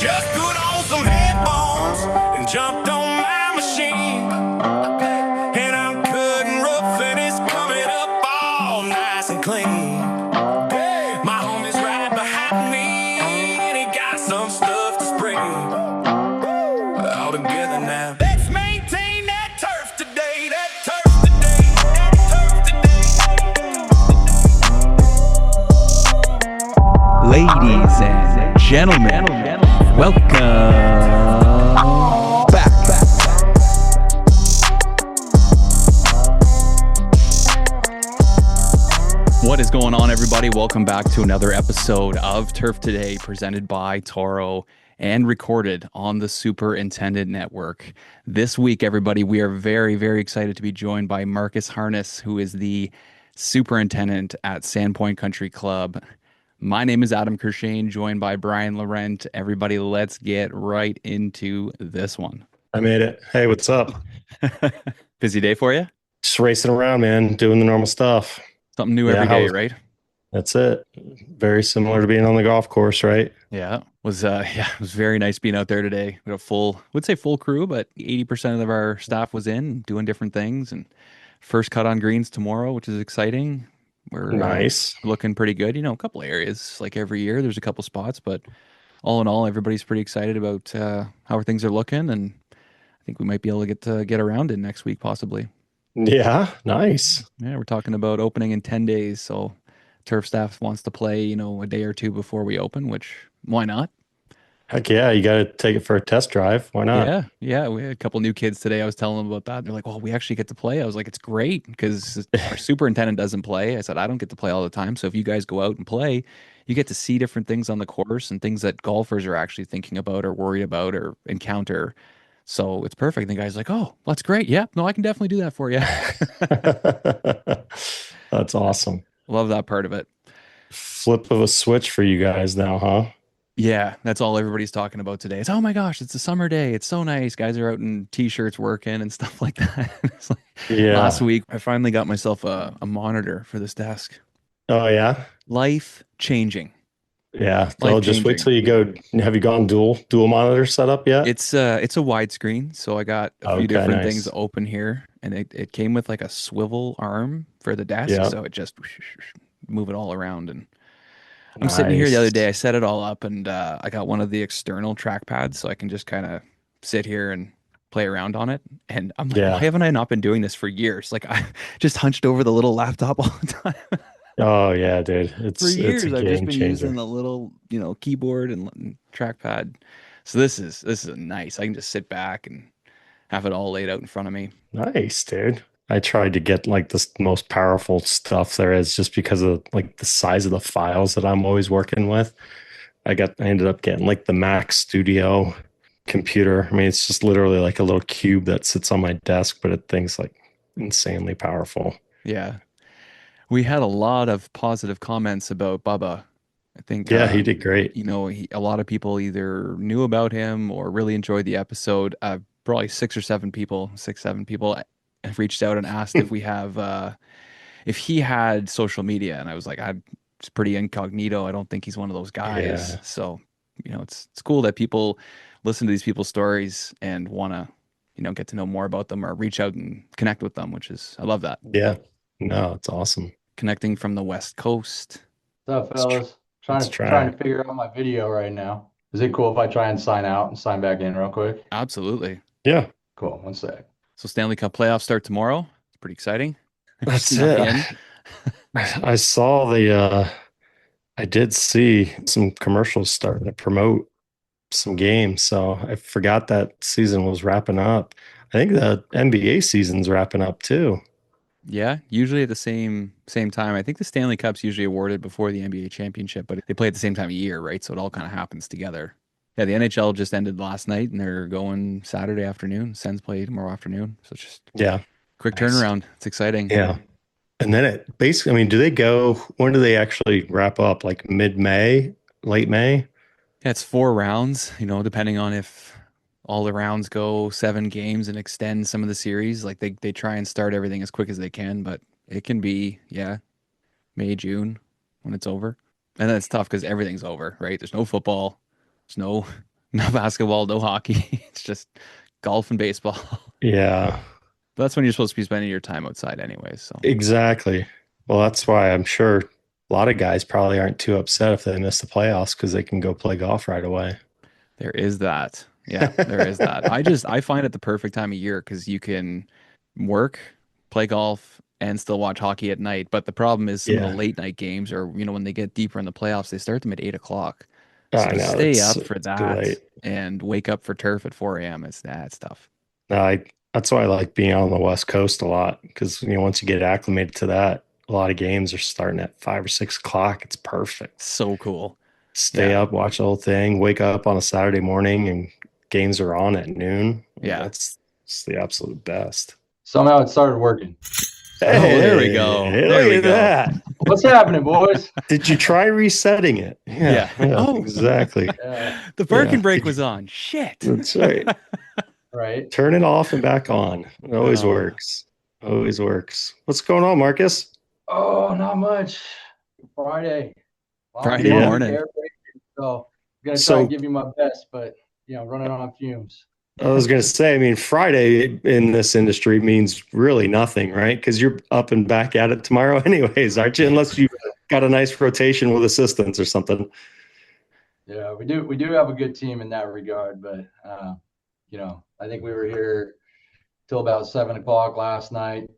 Just put on some headphones and jumped on my machine. And I'm cutting rough and it's coming up all nice and clean. My homie's right behind me and he got some stuff to spring. All together now. Let's maintain that turf today, that turf today, that turf today. Ladies and gentlemen, welcome back. What is going on, everybody? Welcome back to another episode of Turf Today, presented by Toro and recorded on the Superintendent Network. This week, everybody, we are very, very excited to be joined by Marcus Harness, who is the superintendent at Sandpoint Country Club. My name is Adam Kershane, joined by Brian Laurent. Everybody, let's get right into this one. I made it. Hey, what's up? Busy day for you? Just racing around, man, doing the normal stuff. Something new every day, right? That's it. Very similar to being on the golf course, right? Yeah. It was very nice being out there today. We had a full crew, but 80% of our staff was in doing different things, and first cut on greens tomorrow, which is exciting. We're nice. Looking pretty good. You know, a couple of areas, like every year, there's a couple spots, but all in all, everybody's pretty excited about how things are looking, and I think we might be able to get around in next week, possibly. Yeah, nice. Yeah, we're talking about opening in 10 days, so turf staff wants to play, a day or two before we open, which why not? Heck yeah, you got to take it for a test drive. Why not? Yeah. We had a couple new kids today. I was telling them about that. They're like, "Well, we actually get to play." I was like, "It's great because our superintendent doesn't play." I said, "I don't get to play all the time. So if you guys go out and play, you get to see different things on the course and things that golfers are actually thinking about or worried about or encounter." So it's perfect. And the guy's like, "Oh, that's great. Yeah, no, I can definitely do that for you." That's awesome. Love that part of it. Flip of a switch for you guys now, huh? Yeah, that's all everybody's talking about today. It's, oh my gosh, it's a summer day. It's so nice. Guys are out in t-shirts working and stuff like that. It's like, Yeah. last week, I finally got myself a monitor for this desk. Oh, yeah? Life changing. Yeah. So just wait till you go. Have you gone dual monitor setup yet? It's a widescreen, so I got a few different nice. things open here, and it came with like a swivel arm for the desk, Yeah. so it just move it all around. And I'm sitting here the other day, I set it all up, and I got one of the external trackpads, so I can just kind of sit here and play around on it. And I'm like, why haven't I not been doing this for years? Like, I just hunched over the little laptop all the time. Oh yeah, dude. For years, it's a I've game just been changer. using the little, keyboard and trackpad. So this is nice. I can just sit back and have it all laid out in front of me. Nice, dude. I tried to get like the most powerful stuff there is just because of like the size of the files that I'm always working with. I ended up getting like the Mac Studio computer. I mean, it's just literally like a little cube that sits on my desk, but it thing's like insanely powerful. Yeah. We had a lot of positive comments about Bubba. I think he did great. A lot of people either knew about him or really enjoyed the episode. Probably 7 people have reached out and asked if we have if he had social media, and I was like, it's pretty incognito. I don't think he's one of those guys. Yeah. So it's cool that people listen to these people's stories and want to get to know more about them or reach out and connect with them, I love that. Yeah, no, it's awesome. Connecting from the West Coast. What's up, fellas? Trying to figure out my video right now. Is it cool if I try and sign out and sign back in real quick? Absolutely. Yeah. Cool. One sec. So Stanley Cup playoffs start tomorrow. It's pretty exciting. That's it. I saw I did see some commercials starting to promote some games. So I forgot that season was wrapping up. I think the NBA season's wrapping up too. Yeah, usually at the same time. I think the Stanley Cup's usually awarded before the NBA championship, but they play at the same time of year, right? So it all kind of happens together. Yeah, the NHL just ended last night, and they're going Saturday afternoon. Sens play tomorrow afternoon. So it's just quick turnaround. It's exciting. Yeah. And then it basically, I mean, when do they actually wrap up? Like mid-May, late May? Yeah, it's 4 rounds, depending on if all the rounds go 7 games and extend some of the series. Like they try and start everything as quick as they can, but it can be, May, June when it's over. And then it's tough because everything's over, right? There's no football. There's no No basketball, no hockey. It's just golf and baseball. Yeah, But that's when you're supposed to be spending your time outside anyways. So exactly. Well, that's why I'm sure a lot of guys probably aren't too upset if they miss the playoffs because they can go play golf right away. there is that. Yeah, there is that. I find it the perfect time of year because you can work, play golf, and still watch hockey at night. But the problem is some of the Yeah, late night games, or when they get deeper in the playoffs, they start them at 8 o'clock. So I to know stay up for it's too that late. and wake up for turf at 4 a.m. is that's tough. No, that's why I like being on the West Coast a lot because once you get acclimated to that, a lot of games are starting at 5 or 6 o'clock. It's perfect. So cool. Stay Yeah, up, watch the whole thing, wake up on a Saturday morning, and games are on at noon. yeah. That's it's the absolute best. Somehow it started working. Oh, So there we go. Hey, There look we at go. that. what's happening, boys? Did you try resetting it? Yeah. Yeah, Oh, exactly. Yeah, the parking Yeah, brake was on. Shit. that's right. right. Turn it off and back on. It always Oh, works. Always works. What's going on, Marcus? Oh, not much. Friday. Friday Long Yeah. week morning. air break. So I'm gonna try and So give you my best, but running on fumes. I was going to say, I mean, Friday in this industry means really nothing, right? Because you're up and back at it tomorrow, anyways, aren't you? Unless you got a nice rotation with assistants or something. Yeah, we do have a good team in that regard, but I think we were here till about 7 o'clock last night.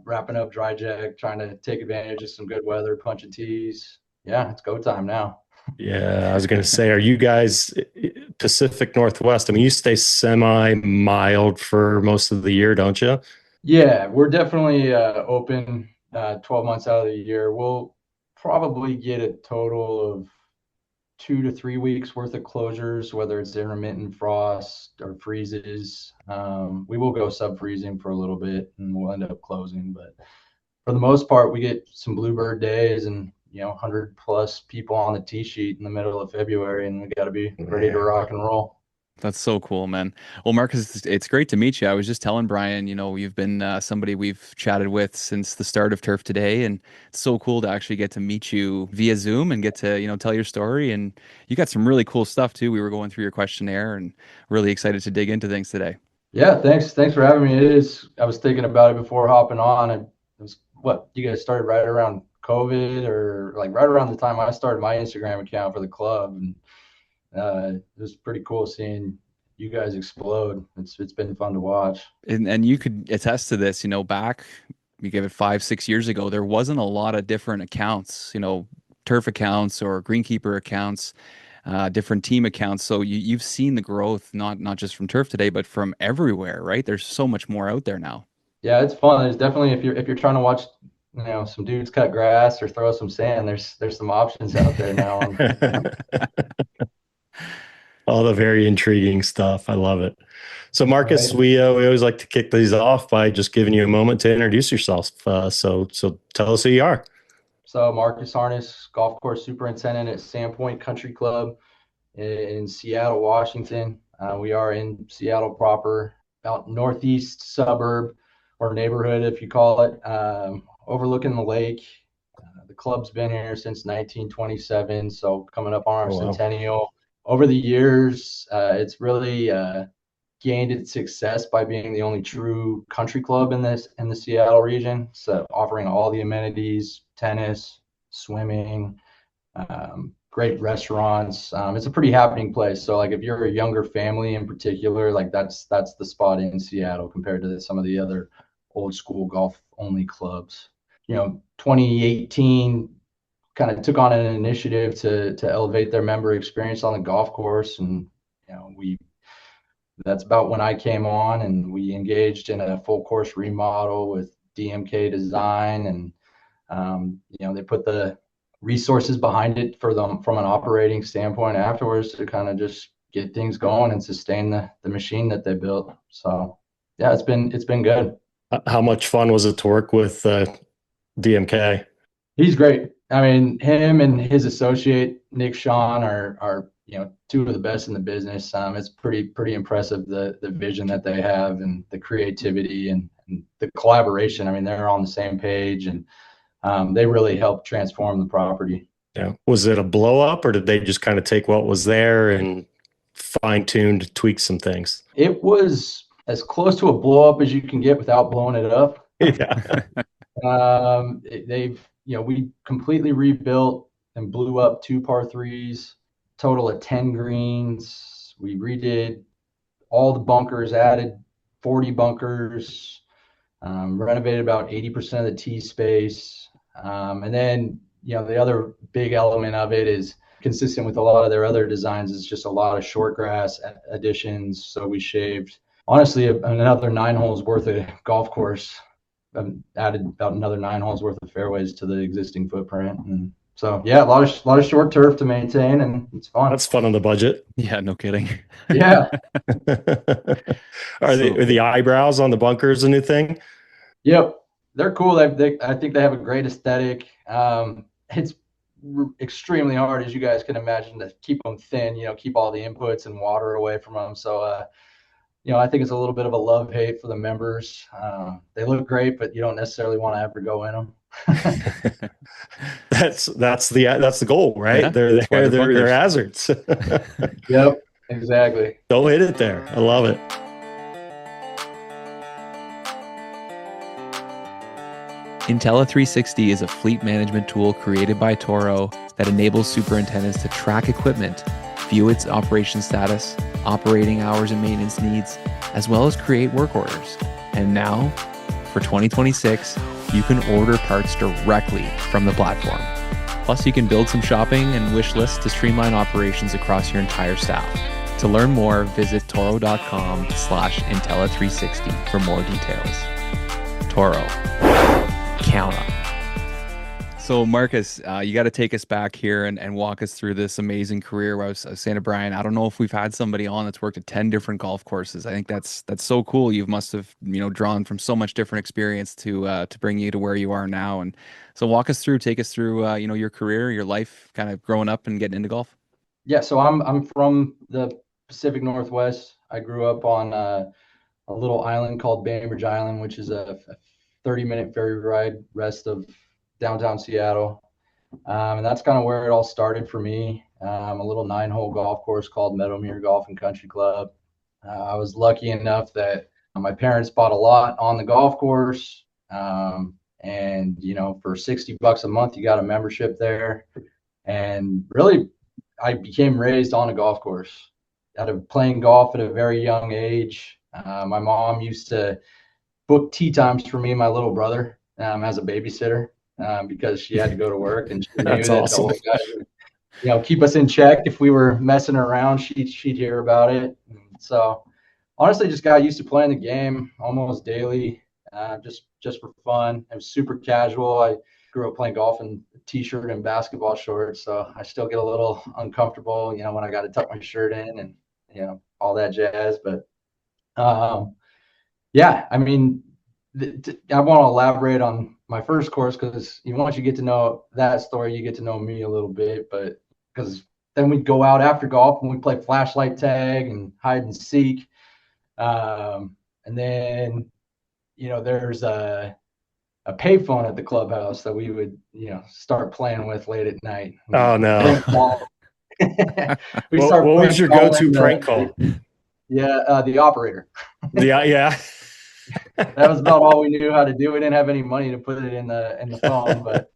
Wrapping up dry jack, trying to take advantage of some good weather, punching tees. Yeah, it's go time now. Yeah, I was going to say, are you guys Pacific Northwest? I mean, you stay semi mild for most of the year, don't you? Yeah, we're definitely open 12 months out of the year. We'll probably get a total of 2 to 3 weeks worth of closures, whether it's intermittent frost or freezes. We will go sub-freezing for a little bit and we'll end up closing. But for the most part, we get some bluebird days and 100 plus people on the tee sheet in the middle of February, and we got to be ready to Yeah. rock and roll. That's so cool, man. Well, Marcus, it's great to meet you. I was just telling Brian, you've been somebody we've chatted with since the start of Turf Today, and it's so cool to actually get to meet you via Zoom and get to, tell your story. And you got some really cool stuff too. We were going through your questionnaire and really excited to dig into things today. Yeah, thanks for having me. It is. I was thinking about it before hopping on. It was what you guys started right around COVID, or like right around the time I started my Instagram account for the club, and it was pretty cool seeing you guys explode. It's been fun to watch. And you could attest to this, back, you give it 5, 6 years ago, there wasn't a lot of different accounts, turf accounts or greenkeeper accounts, different team accounts. So you've seen the growth, not just from Turf Today, but from everywhere, right? There's so much more out there now. Yeah, it's fun. It's definitely if you're trying to watch, some dudes cut grass or throw some sand. There's some options out there now. All the very intriguing stuff. I love it. So, Right. Marcus, we always like to kick these off by just giving you a moment to introduce yourself. So tell us who you are. So Marcus Harness, golf course superintendent at Sandpoint Country Club in Seattle, Washington. We are in Seattle proper, about northeast suburb or neighborhood, if you call it, overlooking the lake. The club's been here since 1927, so coming up on our Oh, wow. centennial. Over the years, it's really gained its success by being the only true country club in the Seattle region. So offering all the amenities, tennis, swimming, great restaurants. It's a pretty happening place. So like if you're a younger family in particular, like that's the spot in Seattle compared to some of the other old school golf only clubs. 2018 kind of took on an initiative to elevate their member experience on the golf course, and we that's about when I came on, and we engaged in a full course remodel with DMK Design, and they put the resources behind it for them from an operating standpoint afterwards to kind of just get things going and sustain the machine that they built. So yeah, it's been good. How much fun was it to work with DMK? He's great. I mean, him and his associate Nick Sean are two of the best in the business. It's pretty impressive the vision that they have and the creativity and the collaboration. I mean, they're on the same page, and they really helped transform the property. Yeah. Was it a blow up or did they just kind of take what was there and fine-tuned, tweaked some things. It was as close to a blow up as you can get without blowing it up. Yeah. We completely rebuilt and blew up 2 par 3s, total of 10 greens. We redid all the bunkers, added 40 bunkers, renovated about 80% of the tee space. And then, the other big element of it is consistent with a lot of their other designs is just a lot of short grass additions. So we shaved, honestly, another 9 holes worth of golf course, added about another 9 holes worth of fairways to the existing footprint. And so, yeah, a lot of short turf to maintain, and it's fun. That's fun on the budget. Yeah, no kidding. Yeah. Are the eyebrows on the bunkers a new thing? Yep. They're cool. I think they have a great aesthetic. It's extremely hard, as you guys can imagine, to keep them thin, keep all the inputs and water away from them. So, I think it's a little bit of a love-hate for the members. They look great, but you don't necessarily want to ever go in them. That's the goal, right? Yeah, they're hazards. Yep, exactly. Don't hit it there. I love it. Intelli360 is a fleet management tool created by Toro that enables superintendents to track equipment, view its operation status, operating hours and maintenance needs, as well as create work orders. And now, for 2026, you can order parts directly from the platform. Plus, you can build some shopping and wish lists to streamline operations across your entire staff. To learn more, visit toro.com/Intelli360 for more details. Toro. Count on. So Marcus, you got to take us back here and walk us through this amazing career. Where I was saying to Brian, I don't know if we've had somebody on that's worked at 10 different golf courses. I think that's so cool. You must have drawn from so much different experience to bring you to where you are now. And so take us through your career, your life, kind of growing up and getting into golf. Yeah, so I'm from the Pacific Northwest. I grew up on a little island called Bainbridge Island, which is a 30-minute ferry ride west of downtown Seattle. And that's kind of where it all started for me. A little 9-hole golf course called Meadowmere Golf and Country Club. I was lucky enough that my parents bought a lot on the golf course. And, for $60 a month, you got a membership there. And really, I became raised on a golf course out of playing golf at a very young age. My mom used to book tee times for me and my little brother as a babysitter because she had to go to work, and she knew That's that awesome. the old guy would, keep us in check if we were messing around. She'd hear about it. And so honestly, just got used to playing the game almost daily, just for fun. It was super casual. I grew up playing golf in a t-shirt and basketball shorts, so I still get a little uncomfortable, when I got to tuck my shirt in and all that jazz. But yeah, I mean, I want to elaborate on my first course because once you get to know that story, you get to know me a little bit. But because then we'd go out after golf and we'd play flashlight tag and hide and seek. And then, there's a payphone at the clubhouse that we would, start playing with late at night. Oh, no. What was your go-to prank call? Yeah, the operator. Yeah. That was about all we knew how to do. We didn't have any money to put it in the phone, but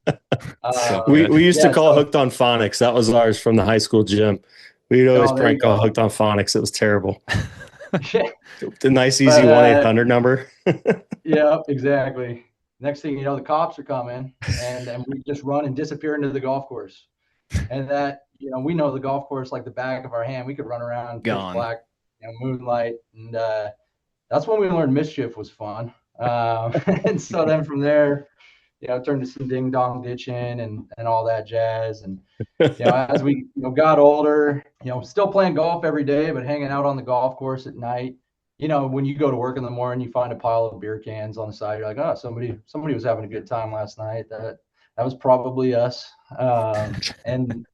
we used to call Hooked on Phonics. That was ours from the high school gym. We'd always prank call Hooked on Phonics. It was terrible. The nice, easy 1-800 number. Yeah, exactly. Next thing you know, the cops are coming, and we just run and disappear into the golf course. And that, we know the golf course like the back of our hand. We could run around pitch black, moonlight, and that's when we learned mischief was fun. And so then from there, it turned to some ding dong ditching and all that jazz. And as we got older, still playing golf every day, but hanging out on the golf course at night. When you go to work in the morning, you find a pile of beer cans on the side. You're like, oh, somebody was having a good time last night. That was probably us. And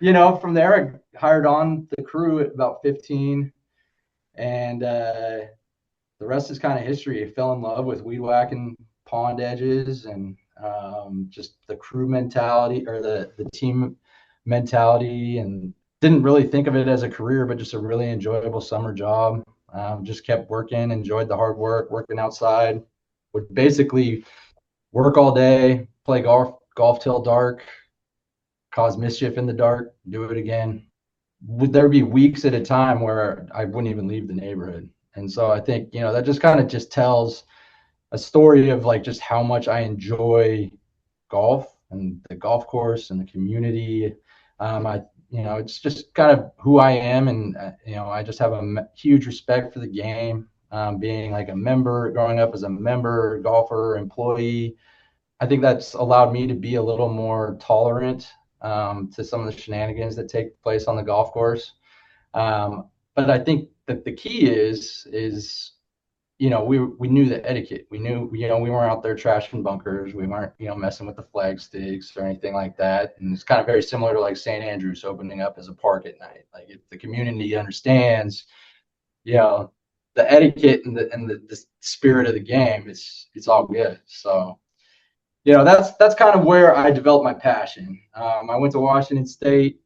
from there, I hired on the crew at about 15, and the rest is kind of history. I fell in love with weed whacking pond edges and just the crew mentality or the team mentality and didn't really think of it as a career, but just a really enjoyable summer job. Just kept working, enjoyed the hard work, working outside. Would basically work all day, play golf till dark, cause mischief in the dark, do it again. Would there be weeks at a time where I wouldn't even leave the neighborhood? And so I think, that just kind of just tells a story of like just how much I enjoy golf and the golf course and the community. It's just kind of who I am, and I just have a huge respect for the game. Being like a member, growing up as a member, golfer, employee, I think that's allowed me to be a little more tolerant to some of the shenanigans that take place on the golf course. But I think that the key is we knew the etiquette. We knew, we weren't out there trashing bunkers. We weren't, messing with the flag sticks or anything like that. And it's kind of very similar to like St. Andrews opening up as a park at night. Like if the community understands, you know, the etiquette and the spirit of the game, it's all good. So, that's kind of where I developed my passion. I went to Washington State.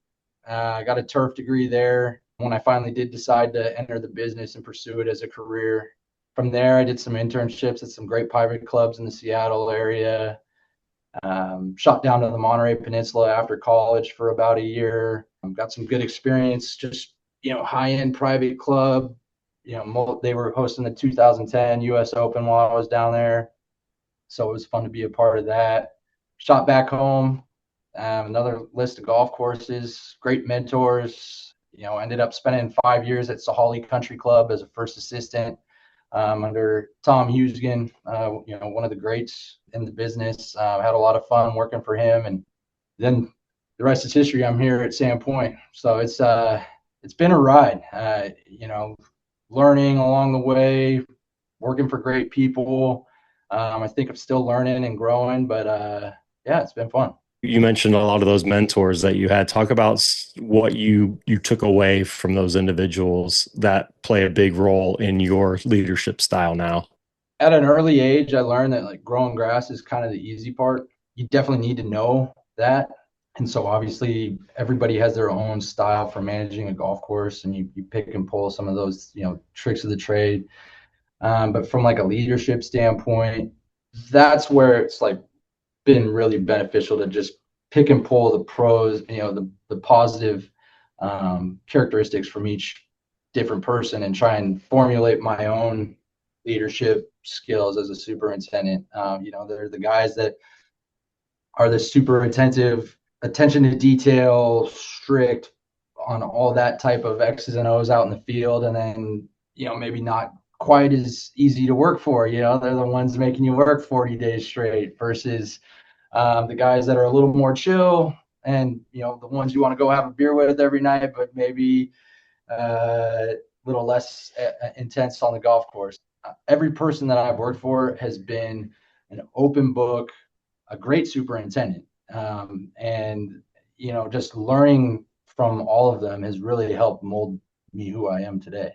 I got a turf degree there. When I finally did decide to enter the business and pursue it as a career, from there, I did some internships at some great private clubs in the Seattle area. Shot down to the Monterey Peninsula after college for about a year. Got some good experience, just, high-end private club. They were hosting the 2010 U.S. Open while I was down there. So it was fun to be a part of that. Shot back home, another list of golf courses, great mentors. Ended up spending 5 years at Sahali Country Club as a first assistant under Tom Hughesgan, one of the greats in the business. Had a lot of fun working for him, and then the rest is history. I'm here at Sandpoint, so it's been a ride. Learning along the way, working for great people. I think I'm still learning and growing, but yeah, it's been fun. You mentioned a lot of those mentors that you had. Talk about what you took away from those individuals that play a big role in your leadership style now. At an early age, I learned that like growing grass is kind of the easy part. You definitely need to know that. And so obviously everybody has their own style for managing a golf course, and you pick and pull some of those, tricks of the trade. But from like a leadership standpoint, that's where it's like been really beneficial to just pick and pull the pros, the positive characteristics from each different person and try and formulate my own leadership skills as a superintendent. They're the guys that are the super attentive, attention to detail, strict on all that type of X's and O's out in the field. And then, maybe not quite as easy to work for. They're the ones making you work 40 days straight versus the guys that are a little more chill, and the ones you want to go have a beer with every night, but maybe a little less intense on the golf course. Every person that I've worked for has been an open book, a great superintendent, and just learning from all of them has really helped mold me who I am today.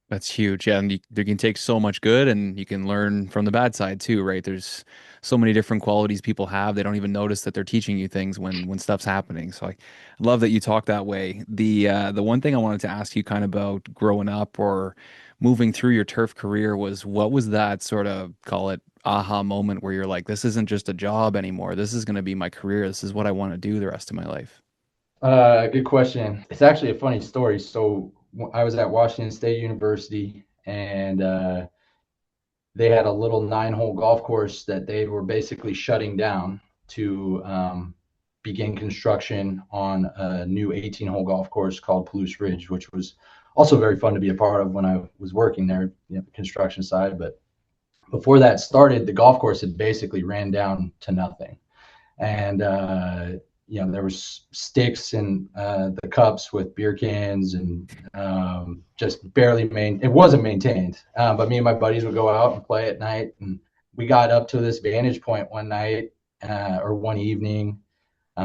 That's huge. Yeah, and you can take so much good, and you can learn from the bad side too, right? There's so many different qualities people have. They don't even notice that they're teaching you things when stuff's happening. So I love that you talk that way. The one thing I wanted to ask you kind of about growing up or moving through your turf career was, what was that sort of, call it, aha moment where you're like, this isn't just a job anymore. This is going to be my career. This is what I want to do the rest of my life. Good question. It's actually a funny story. So I was at Washington State University, and they had a little 9-hole golf course that they were basically shutting down to begin construction on a new 18-hole golf course called Palouse Ridge, which was also very fun to be a part of when I was working there, the construction side. But before that started, the golf course had basically ran down to nothing. And there was sticks in the cups with beer cans, and just barely it wasn't maintained. But me and my buddies would go out and play at night, and we got up to this vantage point one night or one evening,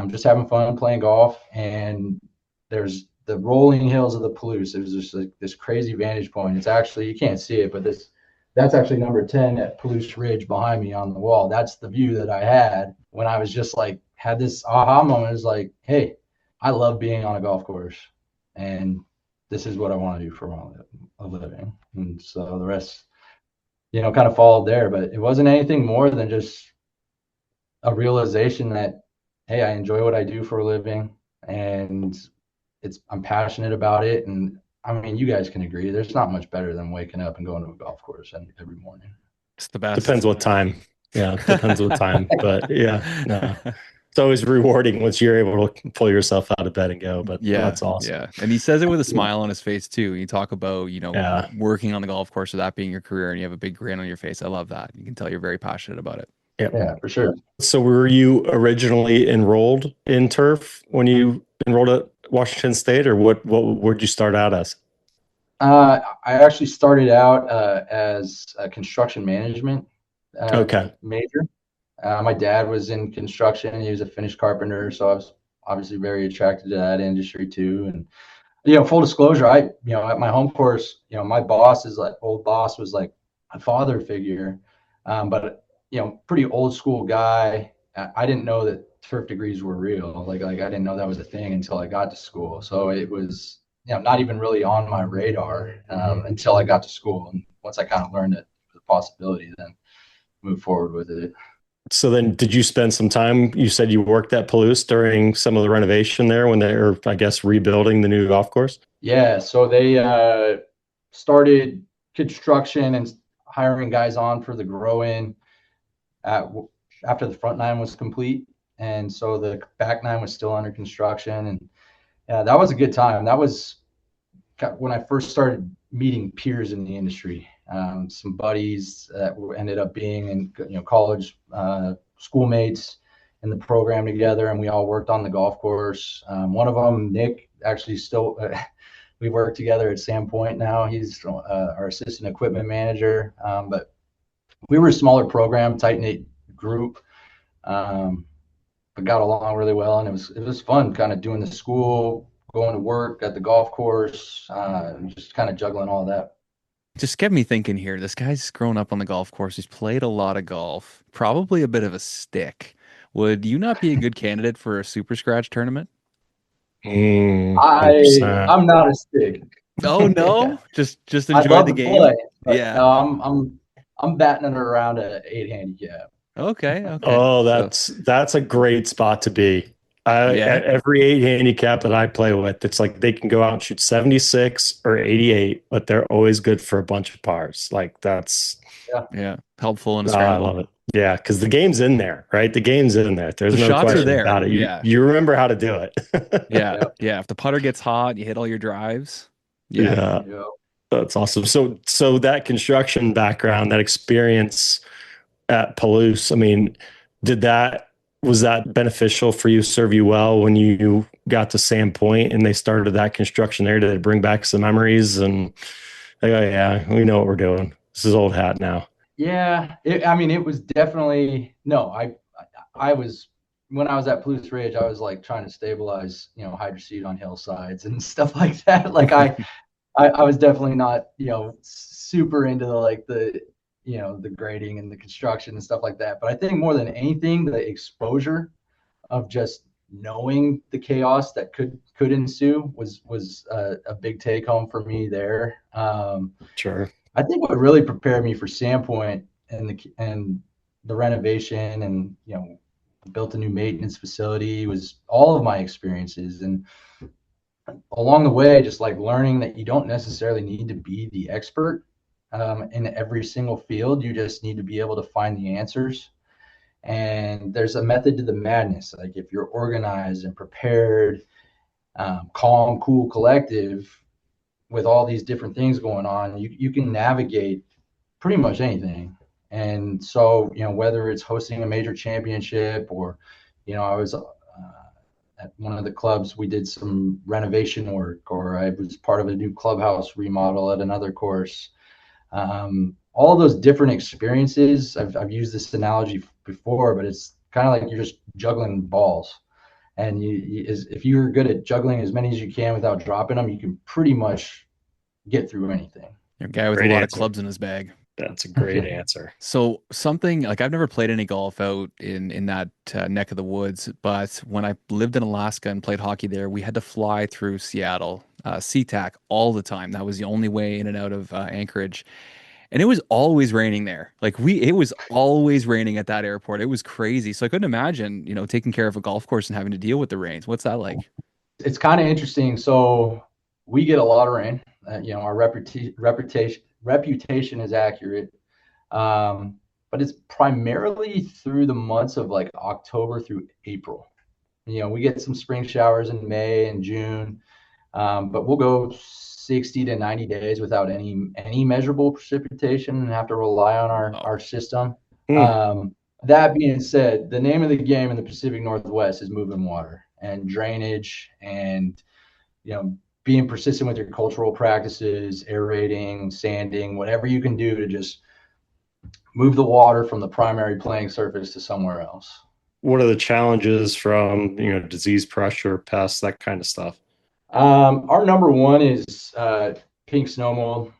just having fun playing golf, and there's the rolling hills of the Palouse. It was just like this crazy vantage point. It's actually, you can't see it, but that's actually number 10 at Palouse Ridge behind me on the wall. That's the view that I had when I was just like, had this aha moment. Is like, hey, I love being on a golf course. and this is what I want to do for a living. And so the rest, kind of followed there. But it wasn't anything more than just a realization that, hey, I enjoy what I do for a living, and I'm passionate about it. And I mean, you guys can agree, there's not much better than waking up and going to a golf course every morning. It's the best. Depends what time. Yeah, depends what time. But yeah, no. It's always rewarding once you're able to pull yourself out of bed and go. But Yeah, that's awesome. yeah. And he says it with a smile on his face too. You talk about, Yeah. working on the golf course or that being your career and you have a big grin on your face. I love that. You can tell you're very passionate about it. Yeah. Yeah, for sure. So were you originally enrolled in turf when you enrolled at Washington State, or where'd you start out as? I actually started out as a construction management Okay. major. My dad was in construction. He was a finished carpenter, so I was obviously very attracted to that industry too. And full disclosure, at my home course, my boss is like old boss was like a father figure, but pretty old school guy. I didn't know that turf degrees were real. Like I didn't know that was a thing until I got to school. So it was not even really on my radar until I got to school. And once I kind of learned it was a possibility, then move forward with it. So then did you spend some time, you said you worked at Palouse during some of the renovation there when they were, I guess, rebuilding the new golf course? Yeah, so they started construction and hiring guys on for the grow-in after the front nine was complete, and so the back nine was still under construction. And yeah, that was a good time. That was when I first started meeting peers in the industry, some buddies that ended up being in college schoolmates in the program together, and we all worked on the golf course. One of them, Nick, actually still we work together at Sandpoint now. He's our assistant equipment manager, but we were a smaller program, tight knit group, but got along really well, and it was fun, kind of doing the school, going to work at the golf course, just kind of juggling all that. Just get me thinking here. This guy's grown up on the golf course. He's played a lot of golf, probably a bit of a stick. Would you not be a good candidate for a super scratch tournament? 100%. I'm not a stick. Oh no, just I'd enjoy love the to game. play, but Yeah. no, I'm batting it around a 8 handicap. Okay. Okay. Oh, So that's a great spot to be. yeah. At every 8 handicap that I play with, it's like they can go out and shoot 76 or 88, but they're always good for a bunch of pars. Like that's, Yeah. Helpful in a I scramble. love it. Yeah, because the game's in there, right? The game's in there. There's The no shots are question there. about it. Yeah. You remember how to do it. Yeah. Yep. Yeah. If the putter gets hot, you hit all your drives. Yeah. Yeah, Yep. that's awesome. So that construction background, that experience at Palouse, I mean, did that was that beneficial for you, serve you well when you got to Sandpoint and they started that construction there? Did it bring back some memories and like, oh yeah, we know what we're doing. This is old hat now. Yeah, I mean, it was definitely no. I was when I was at Palouse Ridge, I was like trying to stabilize, hydroseed on hillsides and stuff like that. Like I was definitely not, super into the grading and the construction and stuff like that. But I think more than anything, the exposure of just knowing the chaos that could ensue was a big take home for me there. Sure. I think what really prepared me for Sandpoint and the renovation and built a new maintenance facility was all of my experiences, and along the way just like learning that you don't necessarily need to be the expert in every single field. You just need to be able to find the answers, and there's a method to the madness. Like if you're organized and prepared, calm, cool, collective, with all these different things going on, you can navigate pretty much anything. And so, whether it's hosting a major championship or, I was at one of the clubs, we did some renovation work, or I was part of a new clubhouse remodel at another course. All of those different experiences, I've used this analogy before, but it's kind of like you're just juggling balls. And if you're good at juggling as many as you can without dropping them, you can pretty much get through anything. You're a guy with Great a lot answer. of clubs in his bag. That's a great answer. So something like I've never played any golf out in that neck of the woods, but when I lived in Alaska and played hockey there, we had to fly through Seattle SeaTac all the time. That was the only way in and out of Anchorage. And it was always raining there. It was always raining at that airport. It was crazy. So I couldn't imagine, taking care of a golf course and having to deal with the rains. What's that like? It's kind of interesting. So we get a lot of rain. Our reputation is accurate, but it's primarily through the months of like October through April. We get some spring showers in May and June, but we'll go 60 to 90 days without any measurable precipitation and have to rely on our system. Hmm. That being said, the name of the game in the Pacific Northwest is moving water and drainage and being persistent with your cultural practices, aerating, sanding, whatever you can do to just move the water from the primary playing surface to somewhere else. What are the challenges from, disease pressure, pests, that kind of stuff? Our number one is pink snow mold,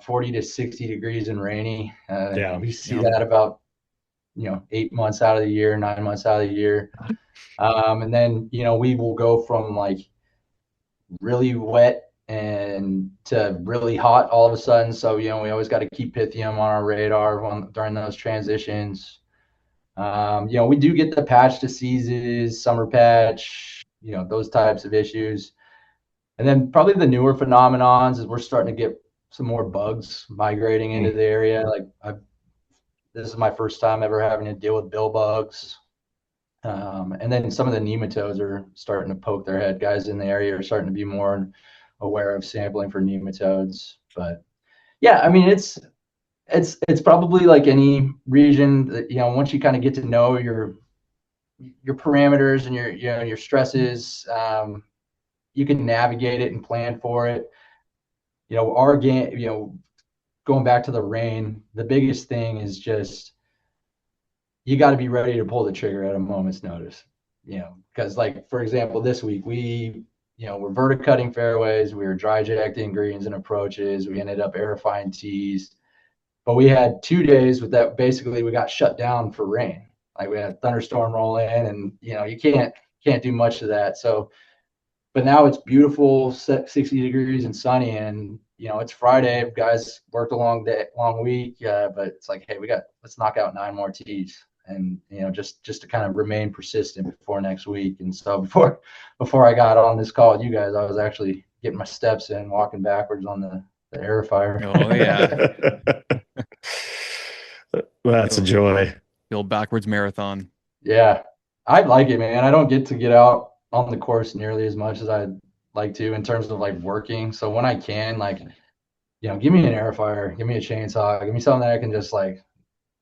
40 to 60 degrees and rainy. Yeah. We see Yeah. that about, 8 months out of the year, 9 months out of the year. And then, we will go from like really wet and to really hot all of a sudden. So, we always got to keep Pythium on our radar during those transitions. We do get the patch diseases, summer patch, those types of issues. And then probably the newer phenomenons is we're starting to get some more bugs migrating into the area. This is my first time ever having to deal with bill bugs. And then some of the nematodes are starting to poke their head. Guys in the area are starting to be more aware of sampling for nematodes. But yeah, I mean, it's probably like any region that, once you kind of get to know your parameters and your stresses, you can navigate it and plan for it. Our game, going back to the rain, the biggest thing is just you got to be ready to pull the trigger at a moment's notice. Because like for example, this week we're verticutting fairways, we were dry jacking greens and approaches, we ended up aerifying tees, but we had 2 days with that. Basically, we got shut down for rain. Like we had a thunderstorm roll in, and you can't do much of that. So, but now it's beautiful, 60 degrees and sunny, and it's Friday. Guys worked a long day, long week, but it's like, hey, let's knock out 9 more tees, and just to kind of remain persistent before next week. And so before I got on this call with you guys, I was actually getting my steps in, walking backwards on the aerifier. Oh yeah. That's a joy. The old backwards marathon. Yeah, I like it, man. I don't get out on the course nearly as much as I'd like to in terms of like working. So when I can, like, give me an airifier, give me a chainsaw, give me something that I can just like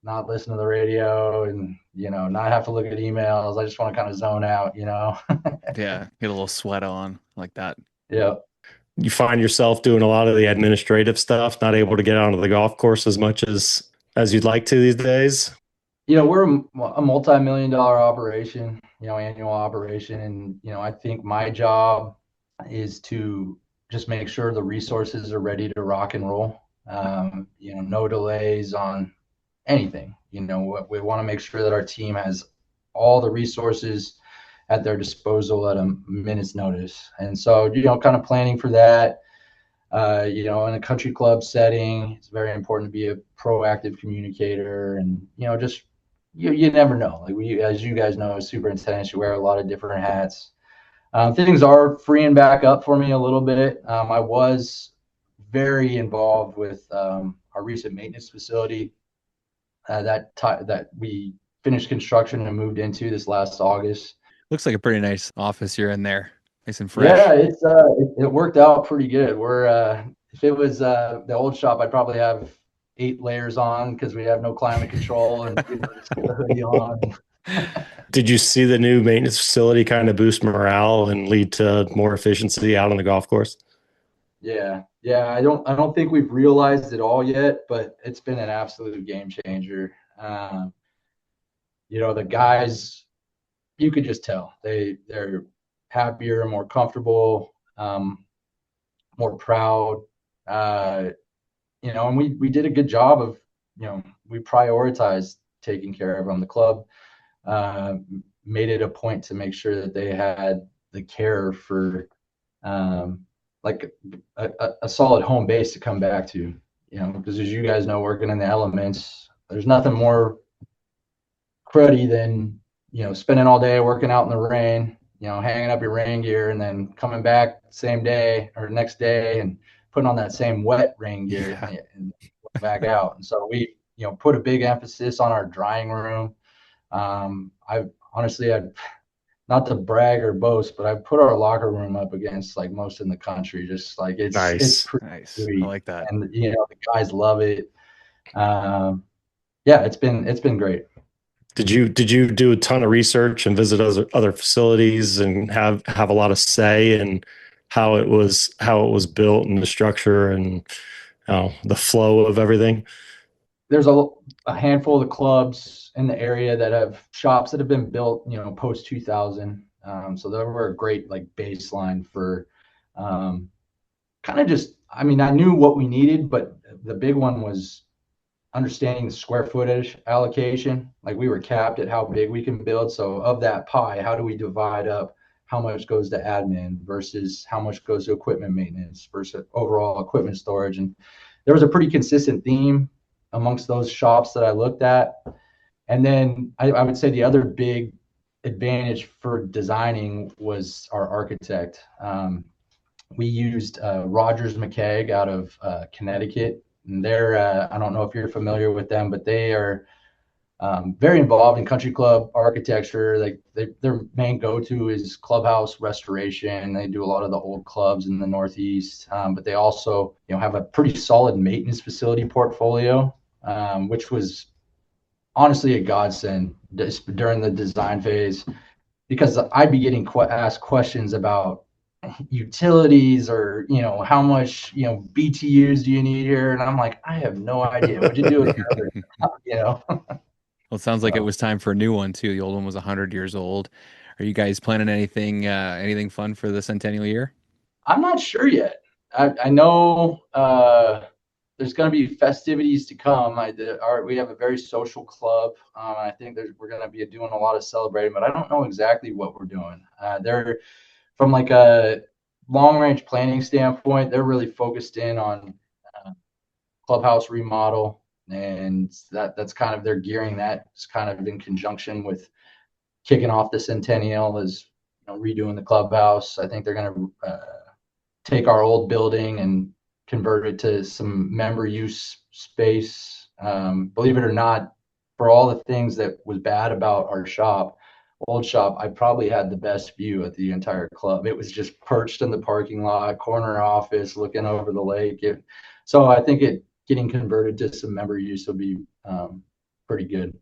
not listen to the radio and, not have to look at emails. I just want to kind of zone out. Yeah, get a little sweat on like that. Yeah. You find yourself doing a lot of the administrative stuff, not able to get onto the golf course as much as you'd like to these days. We're a multi-million-dollar operation, annual operation. And, I think my job is to just make sure the resources are ready to rock and roll. No delays on anything. We want to make sure that our team has all the resources at their disposal at a minute's notice. And so, kind of planning for that. In a country club setting, it's very important to be a proactive communicator, and just you never know. Like as you guys know, as superintendents, you wear a lot of different hats. Things are freeing back up for me a little bit. I was very involved with our recent maintenance facility that we finished construction and moved into this last August. Looks like a pretty nice office you're in there. Nice and fresh. Yeah, it worked out pretty good. We're if it was the old shop, I'd probably have 8 layers on because we have no climate control and just put a hoodie on. Did you see the new maintenance facility kind of boost morale and lead to more efficiency out on the golf course? Yeah. I don't think we've realized it all yet, but it's been an absolute game changer. The guys, you could just tell they're happier, more comfortable, more proud. And we did a good job of, we prioritized taking care of them. The club made it a point to make sure that they had the care for like a solid home base to come back to, because as you guys know, working in the elements, there's nothing more cruddy than, spending all day working out in the rain, hanging up your rain gear and then coming back same day or next day and putting on that same wet rain gear Yeah. and back out. And so we, put a big emphasis on our drying room. I've not to brag or boast, but I've put our locker room up against like most in the country. Just like it's Nice. pretty Nice. I sweet, like that. and the guys love it. Um, yeah, it's been great. Did you do a ton of research and visit other facilities and have a lot of say in how it was built and the structure and the flow of everything? There's a handful of clubs in the area that have shops that have been built, post 2000. So they were a great like baseline for kind of just. I mean, I knew what we needed, but the big one was understanding the square footage allocation. Like we were capped at how big we can build. So of that pie, how do we divide up how much goes to admin versus how much goes to equipment maintenance versus overall equipment storage? And there was a pretty consistent theme amongst those shops that I looked at. And then I would say the other big advantage for designing was our architect. We used Rogers McKeag out of Connecticut. And I don't know if you're familiar with them, but they are very involved in country club architecture. Their main go-to is clubhouse restoration. They do a lot of the old clubs in the Northeast, but they also, have a pretty solid maintenance facility portfolio, which was honestly a godsend during the design phase because I'd be getting asked questions about utilities or how much BTUs do you need here, and I'm like, I have no idea. Would you do it? you know Well, it sounds like it so was time for a new one too. The old one was 100 years old. Are you guys planning anything fun for the centennial year? I'm not sure yet. I know there's going to be festivities to come. We have a very social club. I think we're going to be doing a lot of celebrating, but I don't know exactly what we're doing. They're from like a long range planning standpoint. They're really focused in on uh, clubhouse remodel, and that's kind of they're gearing that. It's kind of in conjunction with kicking off the centennial is redoing the clubhouse. I think they're going to take our old building and convert it to some member use space. Believe it or not, for all the things that was bad about our old shop, I probably had the best view at the entire club. It was just perched in the parking lot, corner office, looking over the lake. So I think it getting converted to some member use will be pretty good.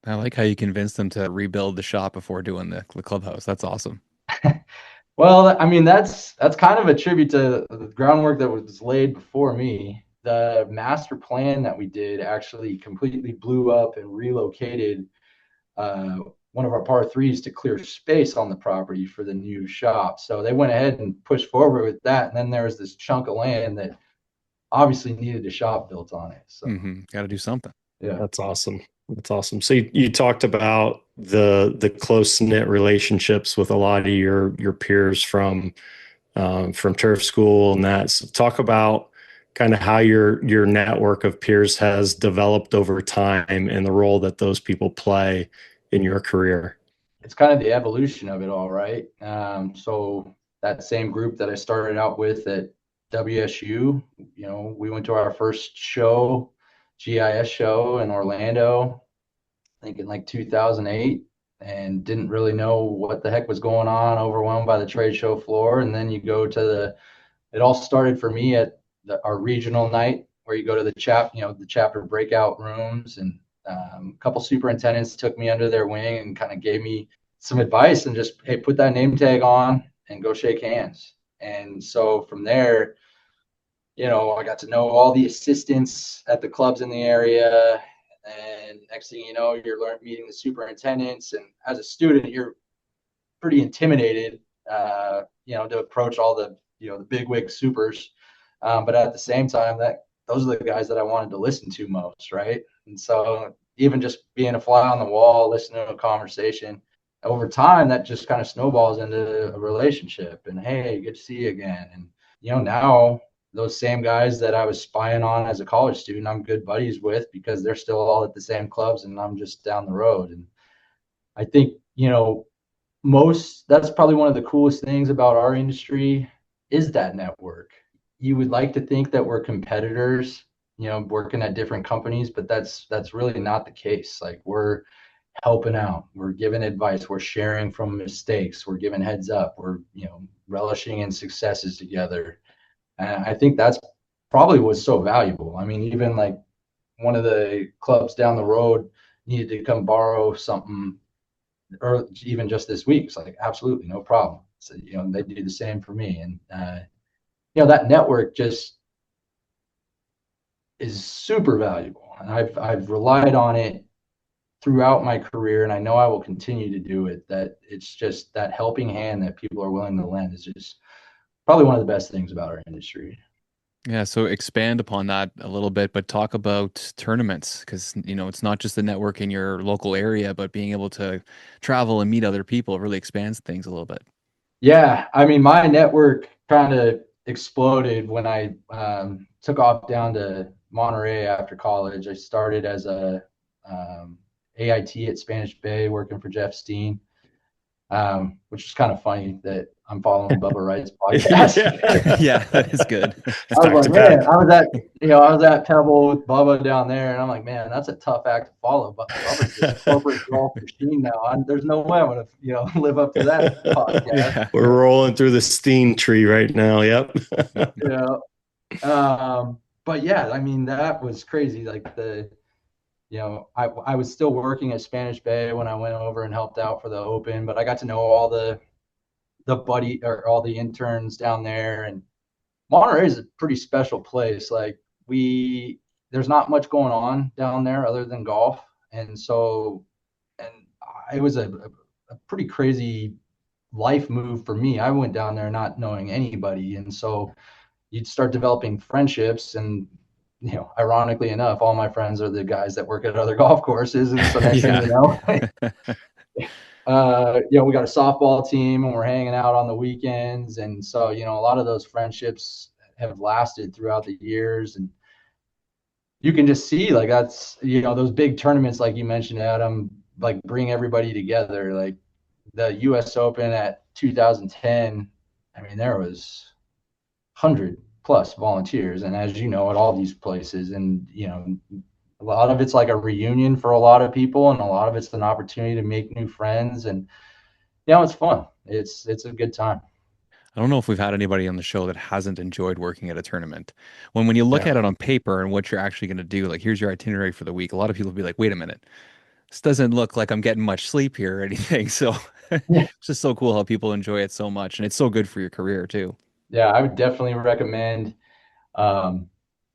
I like how you convinced them to rebuild the shop before doing the clubhouse. That's awesome. Well, I mean, that's kind of a tribute to the groundwork that was laid before me. The master plan that we did actually completely blew up and relocated uh, one of our par threes to clear space on the property for the new shop. So they went ahead and pushed forward with that. And then there was this chunk of land that obviously needed a shop built on it. So Got to do something. yeah. That's awesome. That's awesome. So you talked about the close knit relationships with a lot of your peers from turf school and that. So talk about kind of how your network of peers has developed over time and the role that those people play in your career. It's kind of the evolution of it all, right? So that same group that I started out with at WSU, we went to our first show, GIS show in Orlando, I think in like 2008, and didn't really know what the heck was going on, overwhelmed by the trade show floor. And then you go to it all started for me at our regional night where you go to the chapter breakout rooms, and a couple superintendents took me under their wing and kind of gave me some advice and just, hey, put that name tag on and go shake hands. And so from there, I got to know all the assistants at the clubs in the area. And next thing you know, you're meeting the superintendents. And as a student, you're pretty intimidated, to approach all the bigwig supers. But at the same time, those are the guys that I wanted to listen to most, right? And so even just being a fly on the wall, listening to a conversation, over time, that just kind of snowballs into a relationship. And hey, good to see you again. And now those same guys that I was spying on as a college student, I'm good buddies with because they're still all at the same clubs and I'm just down the road. And I think, that's probably one of the coolest things about our industry is that network. You would like to think that we're competitors, working at different companies, but that's really not the case. Like we're helping out, we're giving advice, we're sharing from mistakes, we're giving heads up, we're, relishing in successes together. And I think that's probably what's so valuable. I mean, even like one of the clubs down the road needed to come borrow something, or even just this week. It's like, absolutely no problem. So, they do the same for me. And, that network just is super valuable. And I've relied on it throughout my career, and I know I will continue to do it. That it's just that helping hand that people are willing to lend is just probably one of the best things about our industry. Yeah, so expand upon that a little bit, but talk about tournaments because it's not just the network in your local area, but being able to travel and meet other people really expands things a little bit. Yeah, I mean, my network kind of exploded when I took off down to Monterey after college. I started as a AIT at Spanish Bay, working for Jeff Steen, which is kind of funny that I'm following Bubba Wright's podcast. Yeah. Yeah, that is good. I was Back like, to man, back. I was at Pebble with Bubba down there, and I'm like, man, that's a tough act to follow. But Bubba's this corporate golf machine now. There's no way I'm gonna, live up to that podcast. Yeah. We're rolling through the Steen tree right now. Yep. Yeah. But yeah, I mean, that was crazy. Like I was still working at Spanish Bay when I went over and helped out for the Open, but I got to know all all the interns down there. And Monterey is a pretty special place. Like there's not much going on down there other than golf. And so, and it was a pretty crazy life move for me. I went down there not knowing anybody. And so you'd start developing friendships, and ironically enough, all my friends are the guys that work at other golf courses. And so next thing Yeah. you know, we got a softball team and we're hanging out on the weekends. And so, a lot of those friendships have lasted throughout the years. And you can just see like that's, those big tournaments, like you mentioned, Adam, like bring everybody together. Like the US Open at 2010, I mean, there was 100+ volunteers. And as you know, at all these places, and, a lot of it's like a reunion for a lot of people, and a lot of it's an opportunity to make new friends. And, it's fun. It's a good time. I don't know if we've had anybody on the show that hasn't enjoyed working at a tournament. When you look Yeah. at it on paper and what you're actually going to do, like here's your itinerary for the week, a lot of people will be like, wait a minute, this doesn't look like I'm getting much sleep here or anything. So Yeah. it's just so cool how people enjoy it so much. And it's so good for your career too. Yeah. I would definitely recommend, um,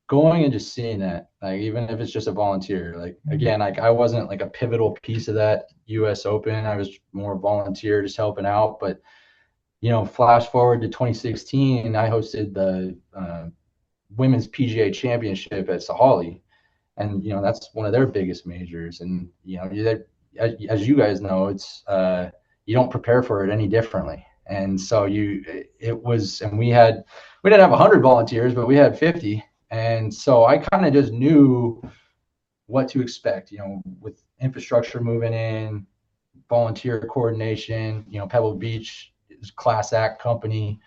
going and just seeing that, like, even if it's just a volunteer. Like, again, like I wasn't like a pivotal piece of that US Open. I was more volunteer, just helping out. But, flash forward to 2016, I hosted the women's PGA championship at Sahali. And, that's one of their biggest majors. And, as you guys know, it's, you don't prepare for it any differently. And so and we didn't have 100 volunteers, but we had 50. And so I kind of just knew what to expect, with infrastructure moving in, volunteer coordination. Pebble Beach is a class act company.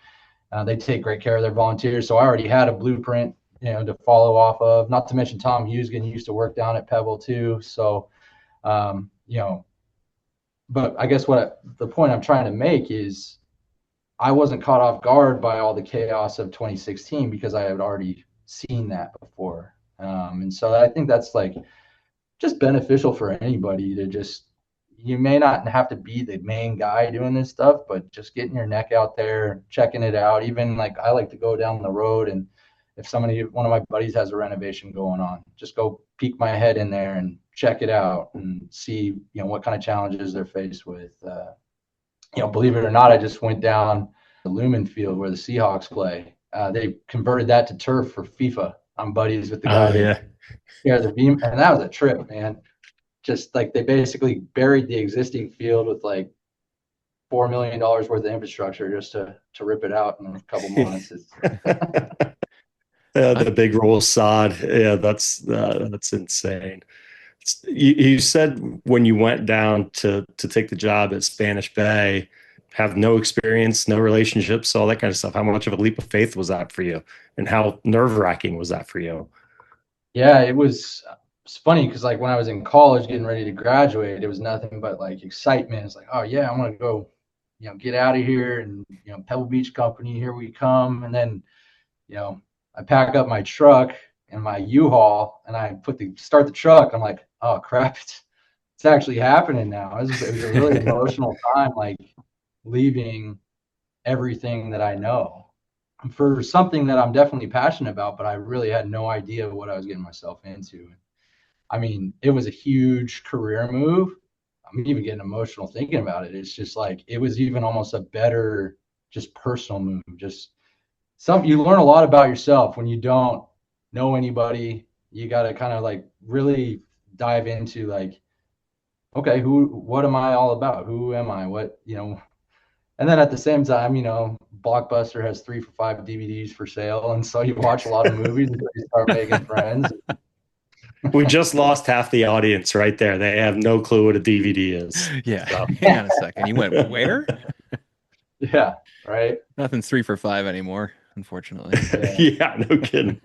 They take great care of their volunteers. So I already had a blueprint, to follow off of. Not to mention Tom Hughesgen used to work down at Pebble too. So, um, you know, but I guess the point I'm trying to make is I wasn't caught off guard by all the chaos of 2016 because I had already seen that before. And so I think that's like just beneficial for anybody to just, you may not have to be the main guy doing this stuff, but just getting your neck out there, checking it out. Even like I like to go down the road, and if one of my buddies has a renovation going on, just go peek my head in there and check it out and see, what kind of challenges they're faced with. Believe it or not, I just went down the Lumen Field where the Seahawks play. They converted that to turf for FIFA. I'm buddies with the guy. Oh, yeah. Yeah, the beam, and that was a trip, man. Just like they basically buried the existing field with like $4 million worth of infrastructure just to rip it out in a couple months. Yeah, the big roll sod. Yeah, that's insane. You said when you went down to take the job at Spanish Bay, have no experience, no relationships, all that kind of stuff. How much of a leap of faith was that for you? And how nerve-wracking was that for you? Yeah, it's funny because like when I was in college getting ready to graduate, it was nothing but like excitement. It's like, oh yeah, I'm gonna go, get out of here, and Pebble Beach Company, here we come. And then, I pack up my truck and my U-Haul and I start the truck. I'm like, oh crap, it's actually happening now. It was a really emotional time, like leaving everything that I know for something that I'm definitely passionate about, but I really had no idea what I was getting myself into. I mean, it was a huge career move. I'm even getting emotional thinking about it. It's just like it was even almost a better just personal move. Just you learn a lot about yourself when you don't know anybody. You got to kind of like really dive into like, okay, what am I all about? Who am I? And then at the same time, Blockbuster has 3 for $5 DVDs for sale, and so you watch a lot of movies until you start making friends. We just lost half the audience right there. They have no clue what a DVD is. Yeah. So. Hang on a second. You went where? Yeah, right. Nothing's 3 for $5 anymore, unfortunately. Yeah, no kidding.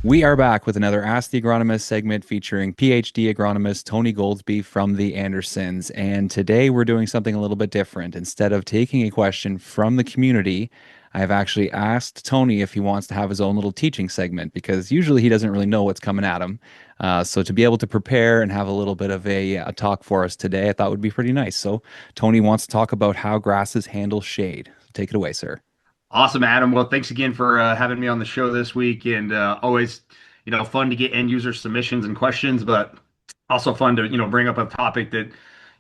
We are back with another Ask the Agronomist segment featuring PhD agronomist Tony Goldsby from the Andersons. And today we're doing something a little bit different. Instead of taking a question from the community, I have actually asked Tony if he wants to have his own little teaching segment because usually he doesn't really know what's coming at him. So to be able to prepare and have a little bit of a talk for us today, I thought would be pretty nice. So Tony wants to talk about how grasses handle shade. Take it away, sir. Awesome, Adam. Well, thanks again for having me on the show this week, and always, fun to get end user submissions and questions, but also fun to, bring up a topic that,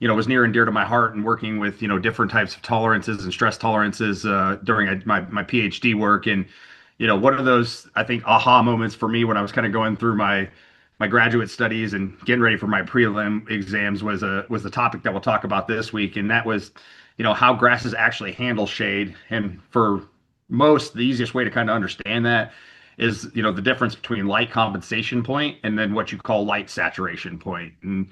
was near and dear to my heart and working with, different types of tolerances and stress tolerances during my PhD work. And, one of those, I think, aha moments for me when I was kind of going through my graduate studies and getting ready for my prelim exams was the topic that we'll talk about this week, and that was, how grasses actually handle shade. And for the easiest way to kind of understand that is, the difference between light compensation point and then what you call light saturation point. And,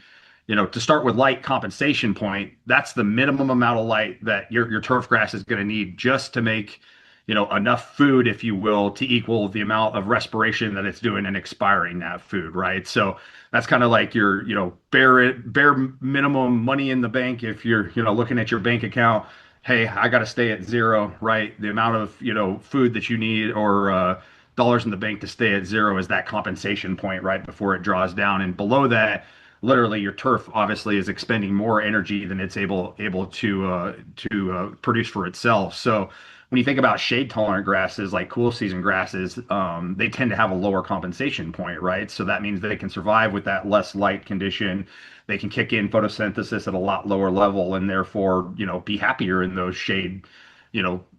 to start with light compensation point, that's the minimum amount of light that your turf grass is going to need just to make, enough food, if you will, to equal the amount of respiration that it's doing and expiring that food, right? So that's kind of like your, bare minimum money in the bank. If you're, looking at your bank account, hey, I got to stay at zero, right? The amount of, food that you need or dollars in the bank to stay at zero is that compensation point right before it draws down. And below that, literally your turf obviously is expending more energy than it's able to produce for itself. So when you think about shade tolerant grasses like cool season grasses, they tend to have a lower compensation point, right? So that means they can survive with that less light condition. They can kick in photosynthesis at a lot lower level and therefore, be happier in those shade,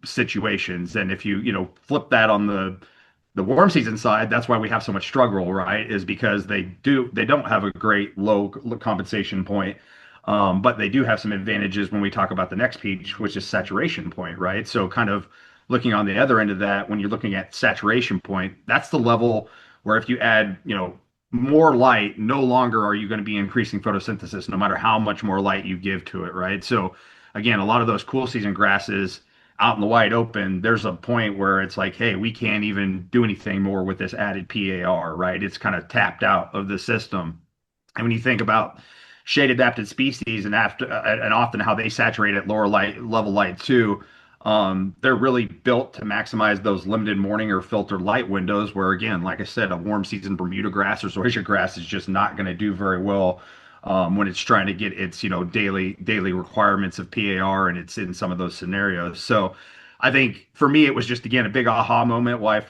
situations. And if you flip that on the warm season side, that's why we have so much struggle, right? Is because they don't have a great low compensation point. But they do have some advantages when we talk about the next piece, which is saturation point, right? So kind of looking on the other end of that, when you're looking at saturation point, that's the level where if you add, more light, no longer are you going to be increasing photosynthesis, no matter how much more light you give to it, right? So again, a lot of those cool season grasses out in the wide open, there's a point where it's like, hey, we can't even do anything more with this added PAR, right? It's kind of tapped out of the system. And when you think about shade adapted species and often how they saturate at lower light level light too, they're really built to maximize those limited morning or filtered light windows where, again, like I said, a warm season Bermuda grass or zoysia grass is just not going to do very well when it's trying to get its daily requirements of PAR and it's in some of those scenarios. So I think for me it was just, again, a big aha moment why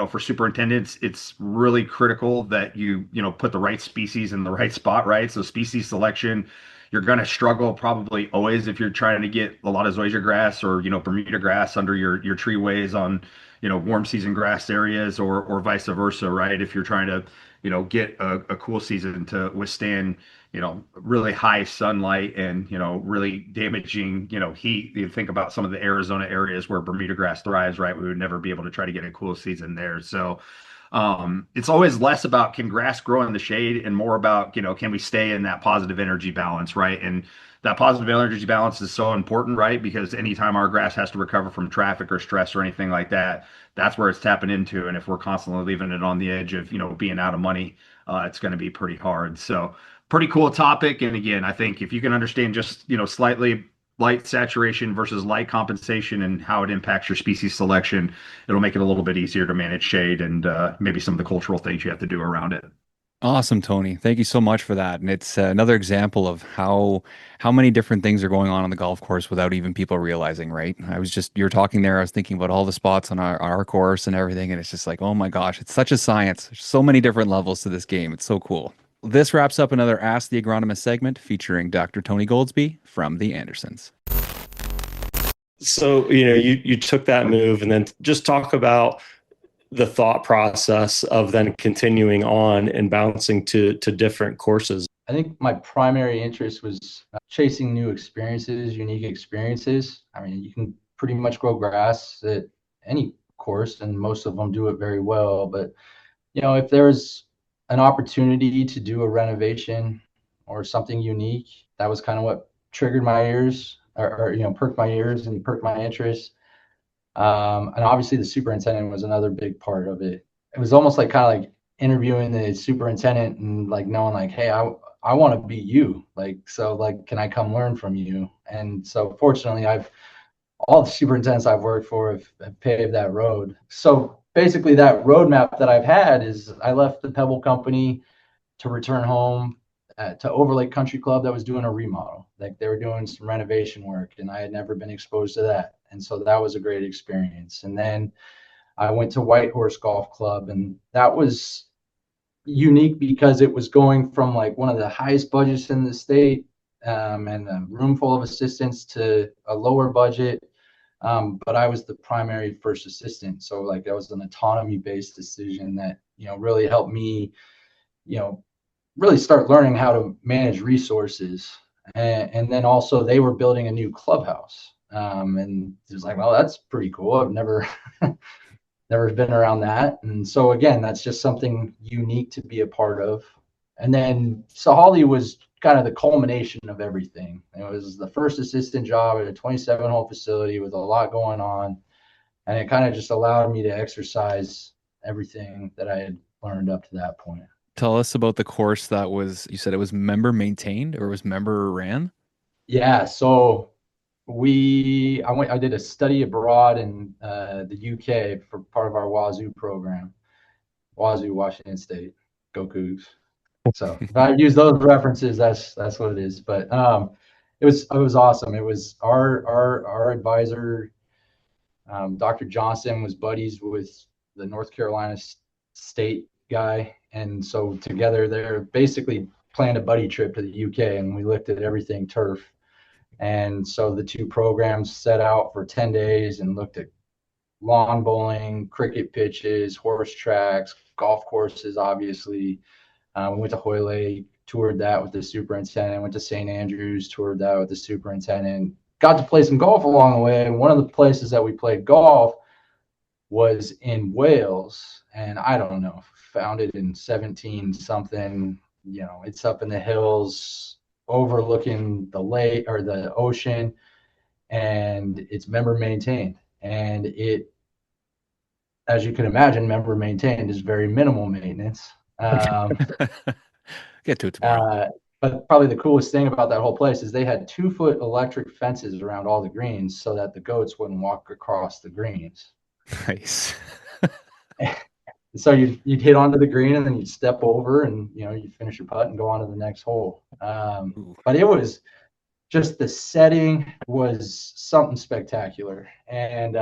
for superintendents it's really critical that you put the right species in the right spot, right? So species selection, you're going to struggle probably always if you're trying to get a lot of zoysia grass or, Bermuda grass under your treeways on, warm season grass areas or vice versa, right? If you're trying to, get a cool season to withstand, really high sunlight and, really damaging, heat. You think about some of the Arizona areas where Bermuda grass thrives, right? We would never be able to try to get a cool season there. So, it's always less about can grass grow in the shade and more about, can we stay in that positive energy balance, right? And that positive energy balance is so important, right? Because anytime our grass has to recover from traffic or stress or anything like that, that's where it's tapping into. And if we're constantly leaving it on the edge of, being out of money, it's going to be pretty hard. So pretty cool topic. And again, I think if you can understand just, slightly light saturation versus light compensation and how it impacts your species selection, it'll make it a little bit easier to manage shade and maybe some of the cultural things you have to do around it. Awesome, Tony. Thank you so much for that. And it's another example of how many different things are going on the golf course without even people realizing, right? You're talking there, I was thinking about all the spots on our course and everything, and it's just like, oh my gosh, it's such a science. There's so many different levels to this game. It's so cool. This wraps up another Ask the Agronomist segment featuring Dr. Tony Goldsby from the Andersons. So, you took that move, and then just talk about the thought process of then continuing on and bouncing to different courses. I think my primary interest was chasing new experiences, unique experiences. I mean, you can pretty much grow grass at any course, and most of them do it very well. But, if there's an opportunity to do a renovation or something unique, that was kind of what triggered my ears or perked my ears and perked my interest. And obviously the superintendent was another big part of it. It was almost like kind of like interviewing the superintendent and like knowing like, hey, I want to be you. Like, so like, can I come learn from you? And so fortunately all the superintendents I've worked for have paved that road. So basically that roadmap that I've had is I left the Pebble Company to return home to Overlake Country Club that was doing a remodel. Like they were doing some renovation work and I had never been exposed to that. And so that was a great experience. And then I went to Whitehorse Golf Club, and that was unique because it was going from like one of the highest budgets in the state and a room full of assistants to a lower budget. But I was the primary first assistant. So like that was an autonomy based decision that, really helped me, really start learning how to manage resources. And then also they were building a new clubhouse. And it was like, well, that's pretty cool. I've never been around that. And so again, that's just something unique to be a part of. And then Sahaly was kind of the culmination of everything. It was the first assistant job at a 27-hole facility with a lot going on. And it kind of just allowed me to exercise everything that I had learned up to that point. Tell us about the course you said it was member maintained or was member ran? Yeah. So I did a study abroad in the UK for part of our Wazoo program. Wazoo, Washington State, go Cougs. So if I use those references, that's what it is. But it was awesome. It was our advisor, Dr. Johnson, was buddies with the North Carolina State guy, and so together they're basically planned a buddy trip to the UK, and we looked at everything turf. And so the two programs set out for 10 days and looked at lawn bowling, cricket pitches, horse tracks, golf courses, obviously. We went to Hoylake, toured that with the superintendent, went to St. Andrews, toured that with the superintendent, got to play some golf along the way. And one of the places that we played golf was in Wales. And I don't know, founded in 17 something, it's up in the hills overlooking the lake or the ocean, and it's member maintained. And it, as you can imagine, member maintained is very minimal maintenance. Get to it tomorrow. But probably the coolest thing about that whole place is they had 2-foot electric fences around all the greens so that the goats wouldn't walk across the greens. Nice. So you'd hit onto the green and then you'd step over and you'd finish your putt and go on to the next hole. But it was just, the setting was something spectacular, and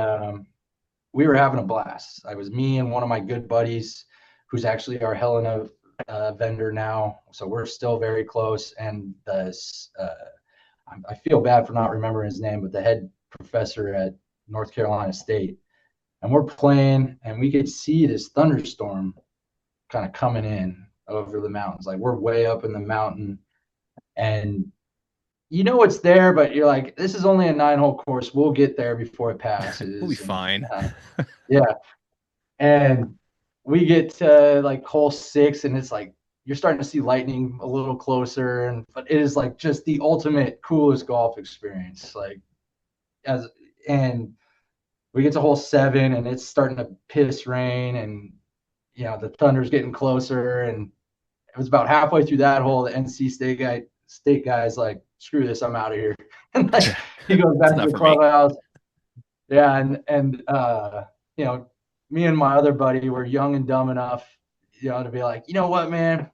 we were having a blast. I was me and one of my good buddies, who's actually our Helena vendor now, so we're still very close. And I feel bad for not remembering his name, but the head professor at North Carolina State, and we're playing, and we could see this thunderstorm kind of coming in over the mountains. Like we're way up in the mountain, and you know it's there, but you're like, this is only a 9-hole course. We'll get there before it passes. We'll be fine. Yeah. And we get to like hole 6, and it's like you're starting to see lightning a little closer, but it is like just the ultimate coolest golf experience. Like and we get to hole 7, and it's starting to piss rain, and the thunder's getting closer, and it was about halfway through that hole, the NC State guy's like, screw this, I'm out of here. And like he goes back to the clubhouse. Yeah, and me and my other buddy were young and dumb enough, to be like, you know what, man,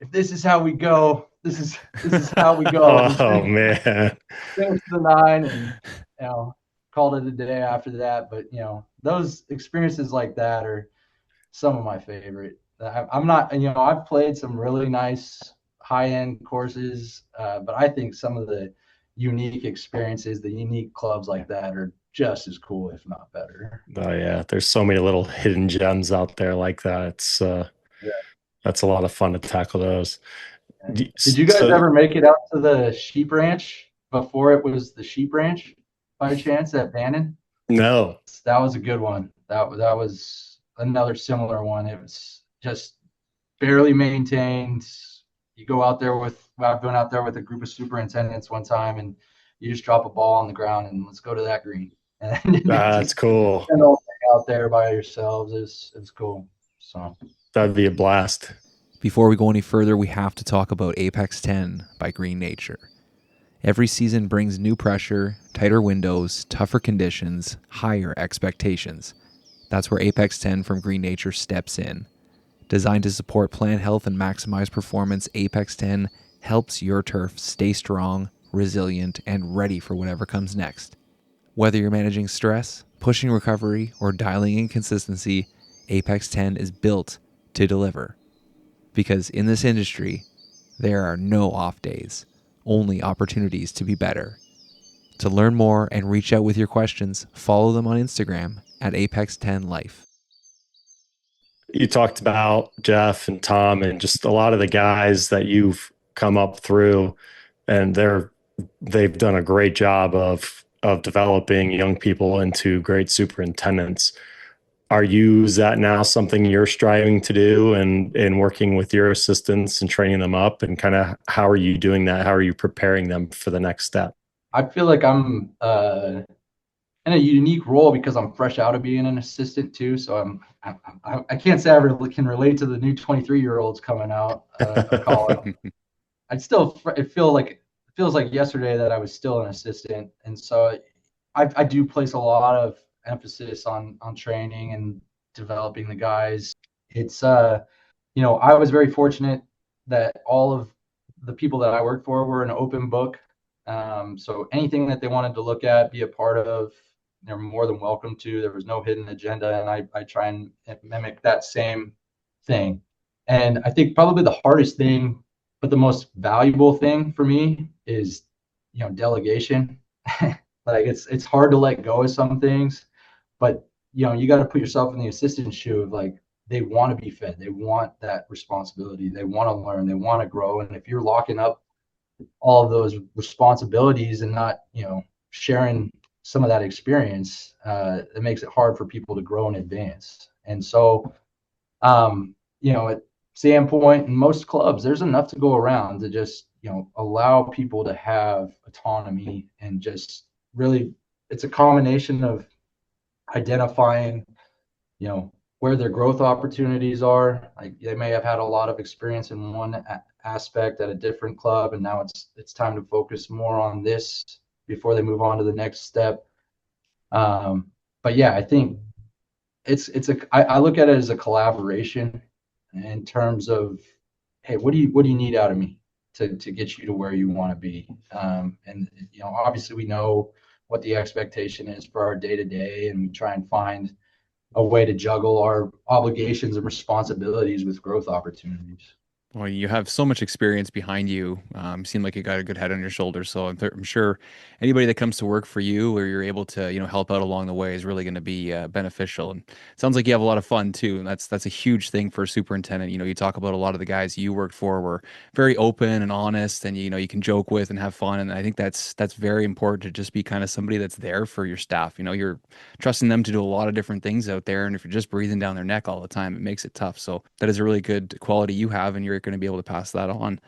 if this is how we go, this is how we go. Oh man. Finished the 9 and called it a day after that. But those experiences like that are some of my favorite. I'm not, I've played some really nice high-end courses, but I think some of the unique experiences, the unique clubs like that are just as cool, if not better. Oh yeah, there's so many little hidden gems out there like that. It's that's a lot of fun to tackle those. Did you guys ever make it out to the sheep ranch before it was the sheep ranch by chance at Bannon? No. That was a good one. That was another similar one. It was just barely maintained. You go out there I've been out there with a group of superintendents one time, and you just drop a ball on the ground and let's go to that green. And that's cool. Spend all day out there by yourselves. It's cool. So that'd be a blast. Before we go any further, we have to talk about Apex 10 by Green Nature. Every season brings new pressure, tighter windows, tougher conditions, higher expectations. That's where Apex 10 from Green Nature steps in. Designed to support plant health and maximize performance, Apex 10 helps your turf stay strong, resilient, and ready for whatever comes next. Whether you're managing stress, pushing recovery, or dialing in consistency, Apex 10 is built to deliver. Because in this industry, there are no off days, only opportunities to be better. To learn more and reach out with your questions, follow them on Instagram at Apex10Life. You talked about Jeff and Tom and just a lot of the guys that you've come up through, and they've done a great job of developing young people into great superintendents. Is that now something you're striving to do and working with your assistants and training them up, and kind of how are you doing that? How are you preparing them for the next step? I feel like I'm in a unique role because I'm fresh out of being an assistant too. So I can't say I really can relate to the new 23-year-olds coming out of college. It feels like yesterday that I was still an assistant, and so I do place a lot of emphasis on training and developing the guys. It's I was very fortunate that all of the people that I worked for were an open book. So anything that they wanted to look at, be a part of, they're more than welcome to. There was no hidden agenda, and I try and mimic that same thing. And I think probably the hardest thing, but the most valuable thing for me is, delegation. Like it's hard to let go of some things, but you got to put yourself in the assistant's shoe of like, they want to be fed, they want that responsibility, they want to learn, they want to grow. And if you're locking up all of those responsibilities and not, sharing some of that experience, it makes it hard for people to grow and advance. And so, at Sandpoint and most clubs, there's enough to go around to just, allow people to have autonomy, and just really, it's a combination of identifying, where their growth opportunities are. Like they may have had a lot of experience in one aspect at a different club, and now it's time to focus more on this before they move on to the next step. But yeah, I think I look at it as a collaboration in terms of, hey, what do you need out of me to get you to where you want to be? And obviously we know what the expectation is for our day to day, and we try and find a way to juggle our obligations and responsibilities with growth opportunities. Well, you have so much experience behind you. Seem like you got a good head on your shoulders. So I'm sure anybody that comes to work for you or you're able to, help out along the way is really going to be beneficial. And it sounds like you have a lot of fun too. And that's a huge thing for a superintendent. You talk about a lot of the guys you worked for were very open and honest, and you can joke with and have fun. And I think that's very important to just be kind of somebody that's there for your staff. You're trusting them to do a lot of different things out there, and if you're just breathing down their neck all the time, it makes it tough. So that is a really good quality you have, and you're going to be able to pass that on.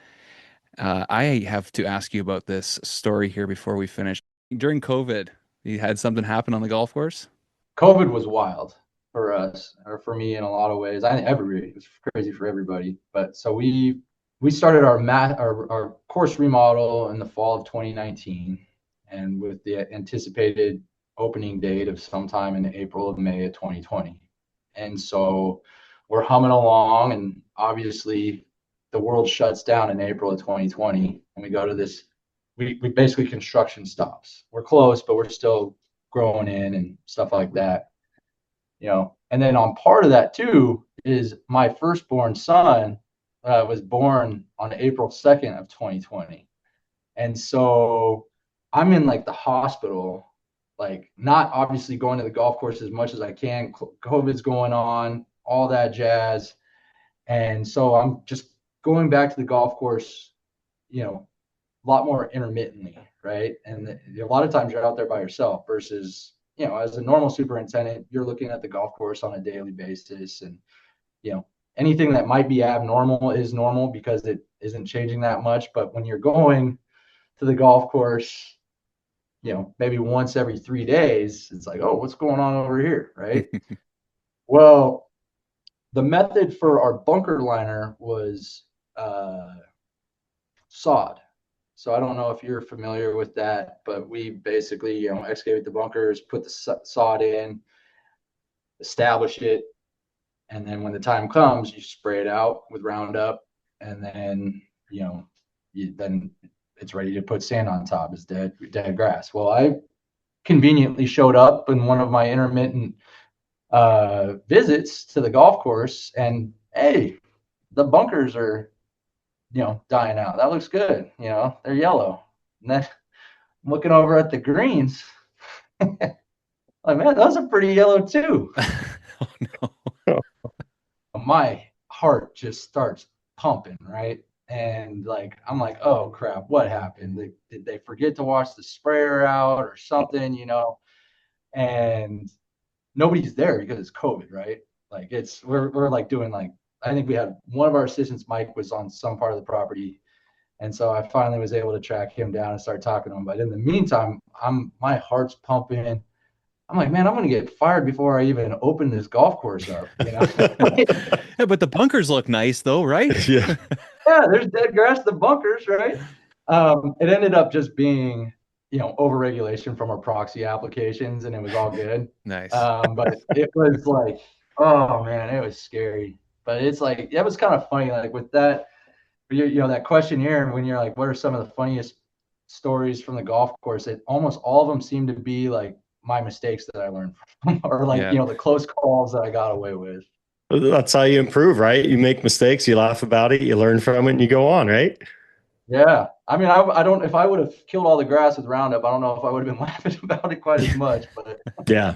I have to ask you about this story here before we finish. During COVID, you had something happen on the golf course? COVID was wild for us, or for me in a lot of ways. I think it was crazy for everybody. But so we started our course remodel in the fall of 2019, and with the anticipated opening date of sometime in April of May of 2020. And so we're humming along, and obviously the world shuts down in April of 2020, and we go to this. We basically construction stops. We're close, but we're still growing in and stuff like that. And then on part of that too is my firstborn son was born on April 2nd of 2020. And so I'm in like the hospital, like not obviously going to the golf course as much as I can. COVID's going on, all that jazz. And so I'm just going back to the golf course, a lot more intermittently, right? And a lot of times you're out there by yourself versus, as a normal superintendent, you're looking at the golf course on a daily basis. And, anything that might be abnormal is normal because it isn't changing that much. But when you're going to the golf course, maybe once every 3 days, it's like, oh, what's going on over here, right? Well, the method for our bunker liner was sod. So I don't know if you're familiar with that, but we basically, excavate the bunkers, put the sod in, establish it, and then when the time comes, you spray it out with Roundup, and then then it's ready to put sand on top. It's dead grass. Well, I conveniently showed up in one of my intermittent visits to the golf course, and hey, the bunkers are dying out. That looks good. They're yellow. And then I'm looking over at the greens. Like, man, those are pretty yellow too. Oh no. My heart just starts pumping, right? And like, I'm like, oh crap, what happened? Did they forget to wash the sprayer out or something, And nobody's there because it's COVID, right? Like we're like doing like, I think we had one of our assistants, Mike, was on some part of the property. And so I finally was able to track him down and start talking to him. But in the meantime, my heart's pumping. I'm like, man, I'm going to get fired before I even open this golf course up. Yeah, but the bunkers look nice though, right? Yeah. Yeah, there's dead grass in the bunkers, right? It ended up just being, overregulation from our proxy applications, and it was all good. Nice. But it was like, oh man, it was scary. But it's like, it was kind of funny, like with that, that questionnaire, when you're like, what are some of the funniest stories from the golf course? It almost all of them seem to be like my mistakes that I learned from, or like, Yeah. the close calls that I got away with. That's how you improve, right? You make mistakes, you laugh about it, you learn from it, and you go on, right? Yeah. I mean, I don't, if I would have killed all the grass with Roundup, I don't know if I would have been laughing about it quite as much, but Yeah.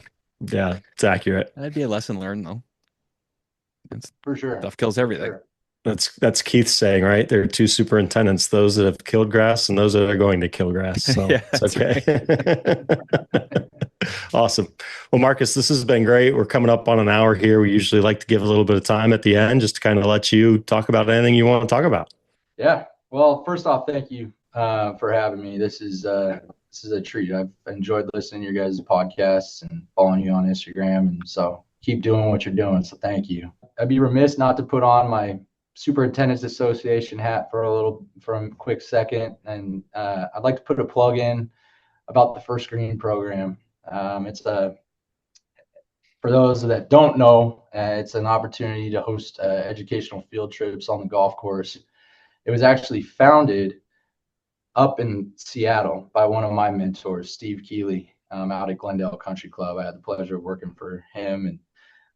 Yeah. It's accurate. That'd be a lesson learned though. It's, for sure. stuff kills everything. Sure. That's Keith's saying, right? There are two superintendents, those that have killed grass and those that are going to kill grass. So Yeah, it's okay. Awesome. Well, Marcus, this has been great. We're coming up on an hour here. We usually like to give a little bit of time at the end just to kind of let you talk about anything you want to talk about. Yeah. Well, first off, thank you for having me. This is a treat. I've enjoyed listening to your guys' podcasts and following you on Instagram. And so keep doing what you're doing. So thank you. I'd be remiss not to put on my Superintendents Association hat for a quick second. And I'd like to put a plug in about the First Green program. It's for those that don't know, it's an opportunity to host educational field trips on the golf course. It was actually founded up in Seattle by one of my mentors, Steve Keeley, out at Glendale Country Club. I had the pleasure of working for him,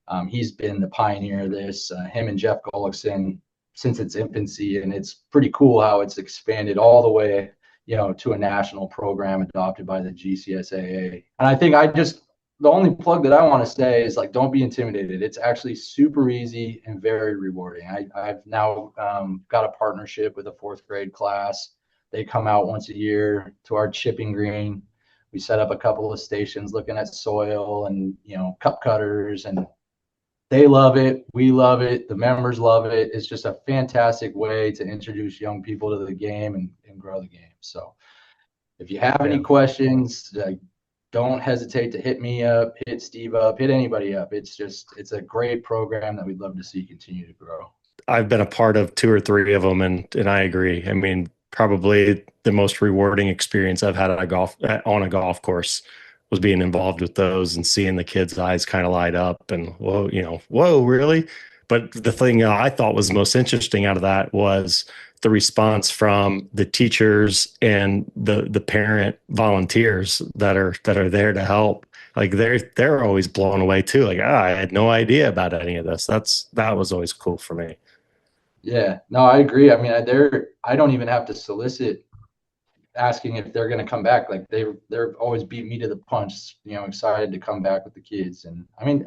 and he's been the pioneer of this. Him and Jeff Gullickson since its infancy, and it's pretty cool how it's expanded all the way, to a national program adopted by the GCSAA. And I think the only plug that I want to say is, like, don't be intimidated. It's actually super easy and very rewarding. I've now got a partnership with a 4th grade class. They come out once a year to our chipping green. We set up a couple of stations looking at soil and, cup cutters, and they love it. We love it. The members love it. It's just a fantastic way to introduce young people to the game and grow the game. So if you have any questions, don't hesitate to hit me up, hit Steve up, hit anybody up. It's a great program that we'd love to see continue to grow. I've been a part of 2 or 3 of them, and I agree. I mean, probably the most rewarding experience I've had on a golf course was being involved with those and seeing the kids' eyes kind of light up and, whoa, really? But the thing I thought was most interesting out of that was the response from the teachers and the parent volunteers that are there to help. Like they're always blown away too. Like, I had no idea about any of this. That was always cool for me. Yeah, no, I agree. I mean, I don't even have to solicit asking if they're going to come back. Like they're always beat me to the punch, excited to come back with the kids. And I mean,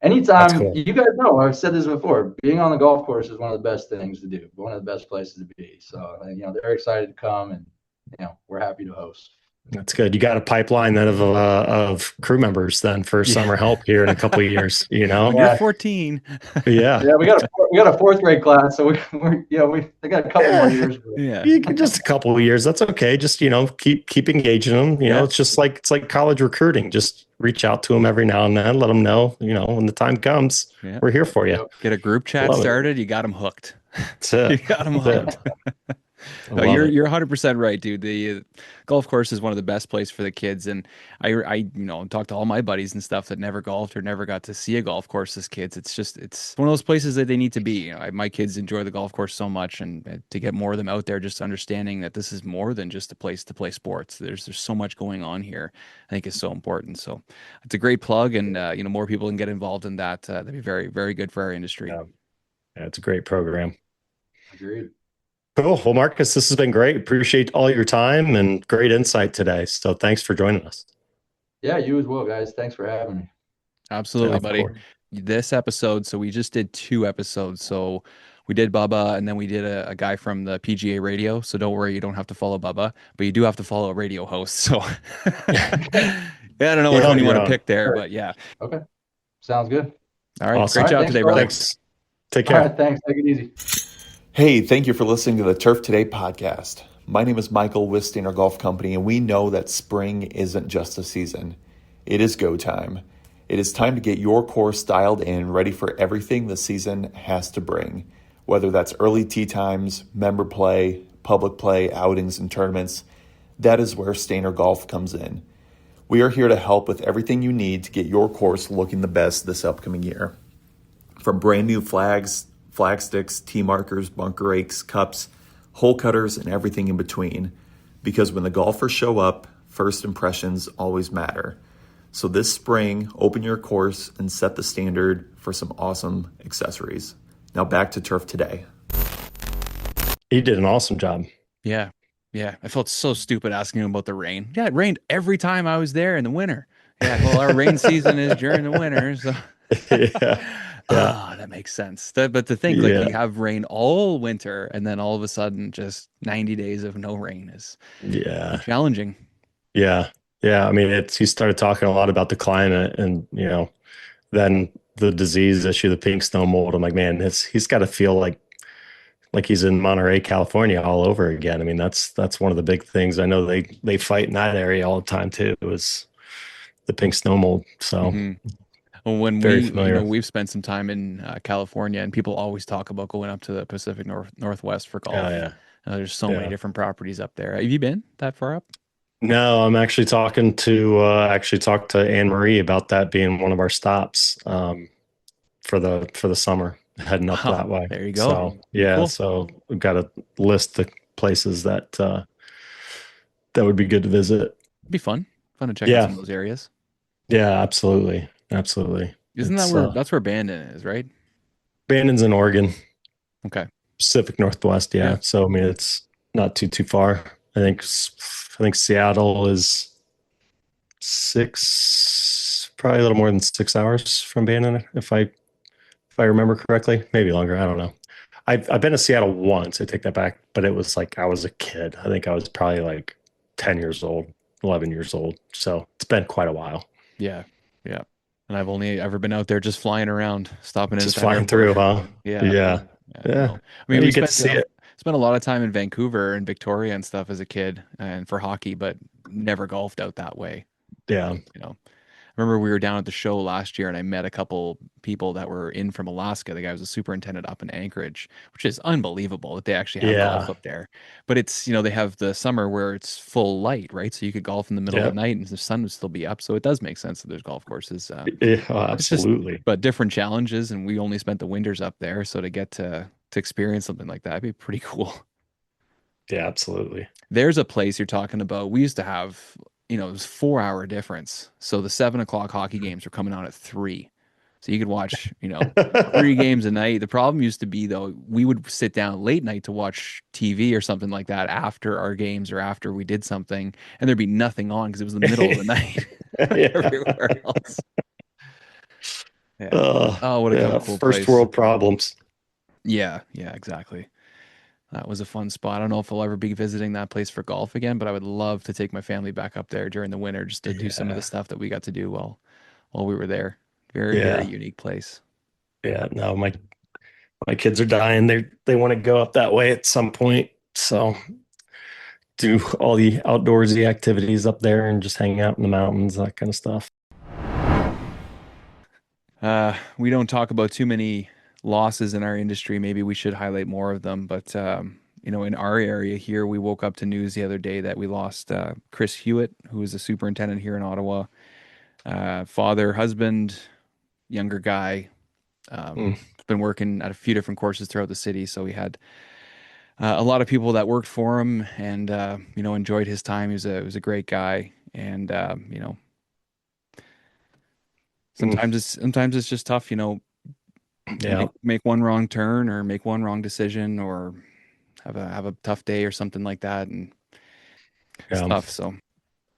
anytime, cool. You guys know, I've said this before, being on the golf course is one of the best things to do, one of the best places to be. So, they're excited to come, and, we're happy to host. That's good. You got a pipeline then of crew members then for summer help here in a couple of years, When you're 14. Yeah. Yeah, we got a 4th grade class, so they got a couple more years. Yeah. Just a couple of years. That's okay. Just, keep engaging them. It's just like college recruiting. Just reach out to them every now and then, let them know, when the time comes, we're here for you. Get a group chat started. You got them hooked. That's it. You got them hooked. No, you're 100% right, dude. The golf course is one of the best places for the kids, and I talked to all my buddies and stuff that never golfed or never got to see a golf course as kids. It's one of those places that they need to be. My kids enjoy the golf course so much, and to get more of them out there, just understanding that this is more than just a place to play sports. There's so much going on here. I think is so important. So it's a great plug, and more people can get involved in that. That'd be very, very good for our industry. Yeah, it's a great program. Agreed. Cool. Well, Marcus, this has been great. Appreciate all your time and great insight today. So thanks for joining us. Yeah, you as well, guys. Thanks for having me. Absolutely, buddy. This episode, so we just did 2 episodes. So we did Bubba, and then we did a guy from the PGA radio. So don't worry, you don't have to follow Bubba, but you do have to follow a radio host. So I don't know which one you want to pick there, but yeah. Okay. Sounds good. All right. Awesome. Great job today, brother. Thanks. Take care. All right, thanks. Take it easy. Hey, thank you for listening to the Turf Today podcast. My name is Michael with Steiner Golf Company, and we know that spring isn't just a season. It is go time. It is time to get your course dialed in, ready for everything the season has to bring. Whether that's early tee times, member play, public play, outings, and tournaments, that is where Steiner Golf comes in. We are here to help with everything you need to get your course looking the best this upcoming year. From brand new flags, flag sticks, tee markers, bunker rakes, cups, hole cutters, and everything in between. Because when the golfers show up, first impressions always matter. So this spring, open your course and set the standard for some awesome accessories. Now back to Turf Today. You did an awesome job. Yeah. Yeah. I felt so stupid asking him about the rain. Yeah, it rained every time I was there in the winter. Yeah. Well, our rain season is during the winter. So that makes sense. But to think you have rain all winter and then all of a sudden just 90 days of no rain is challenging. Yeah. I mean, he started talking a lot about the climate and, then the disease issue, the pink snow mold. I'm like, man, he's got to feel like he's in Monterey, California all over again. I mean, that's one of the big things. I know they fight in that area all the time too. It was the pink snow mold. So Well, when we've spent some time in California, and people always talk about going up to the Pacific Northwest for golf. There's so many different properties up there. Have you been that far up? No, I'm actually talking to Anne Marie about that being one of our stops for the summer, heading up that way. There you go. So Cool. So we've got to list the places that would be good to visit. It'd be fun to check out some of those areas. Yeah, absolutely. Isn't that that's where Bandon is, right? Bandon's in Oregon. Okay. Pacific Northwest. Yeah. Yeah. So I mean, it's not too far. I think Seattle is probably a little more than 6 hours from Bannon, if I remember correctly. Maybe longer. I don't know. I've been to Seattle once. I take that back, but it was like I was a kid. I think I was probably like 10 years old, 11 years old. So it's been quite a while. Yeah. Yeah. And I've only ever been out there just flying around, stopping in at Just that flying airport. through, huh? Yeah. Yeah. Yeah. Yeah. No. I Yeah, mean, we you get to see it. spent a lot of time in Vancouver and Victoria and stuff as a kid and for hockey, but never golfed out that way. Yeah. You know, I remember we were down at the show last year and I met a couple people that were in from Alaska. The guy was a superintendent up in Anchorage, which is unbelievable that they actually have golf Yeah. up there. But it's, they have the summer where it's full light, right? So you could golf in the middle of Yeah. the night and the sun would still be up. So it does make sense that there's golf courses. Yeah. Oh, It's just, absolutely. but different challenges. And we only spent the winters up there. So to get to experience something like that, would be pretty cool. Yeah, absolutely. There's a place you're talking about. We used to have, it was 4 hour difference. So the 7 o'clock hockey games were coming on at 3. So you could watch, 3 games a night. The problem used to be though, we would sit down late night to watch TV or something like that after our games or after we did something, and there'd be nothing on because it was the middle of the night Yeah. everywhere else. Yeah. Uh, Oh, what a yeah. cool First place. world problems. Yeah, yeah, exactly. That was a fun spot. I don't know if I'll ever be visiting that place for golf again, but I would love to take my family back up there during the winter just to do some of the Yeah. stuff that we got to do while we were there. Very, very Yeah. unique place. Yeah. No, my kids are dying. They want to go up that way at some point. So do all the outdoorsy activities up there and just hang out in the mountains, that kind of stuff. We don't talk about too many losses in our industry. Maybe we should highlight more of them. But in our area here, we woke up to news the other day that we lost Chris Hewitt, who was a superintendent here in Ottawa. Father, husband, younger guy. Mm. Been working at a few different courses throughout the city, so we had a lot of people that worked for him, and enjoyed his time. He was a great guy, and sometimes it's just tough, Yeah. make one wrong turn or make one wrong decision or have a tough day or something like that, and it's Yeah. tough. So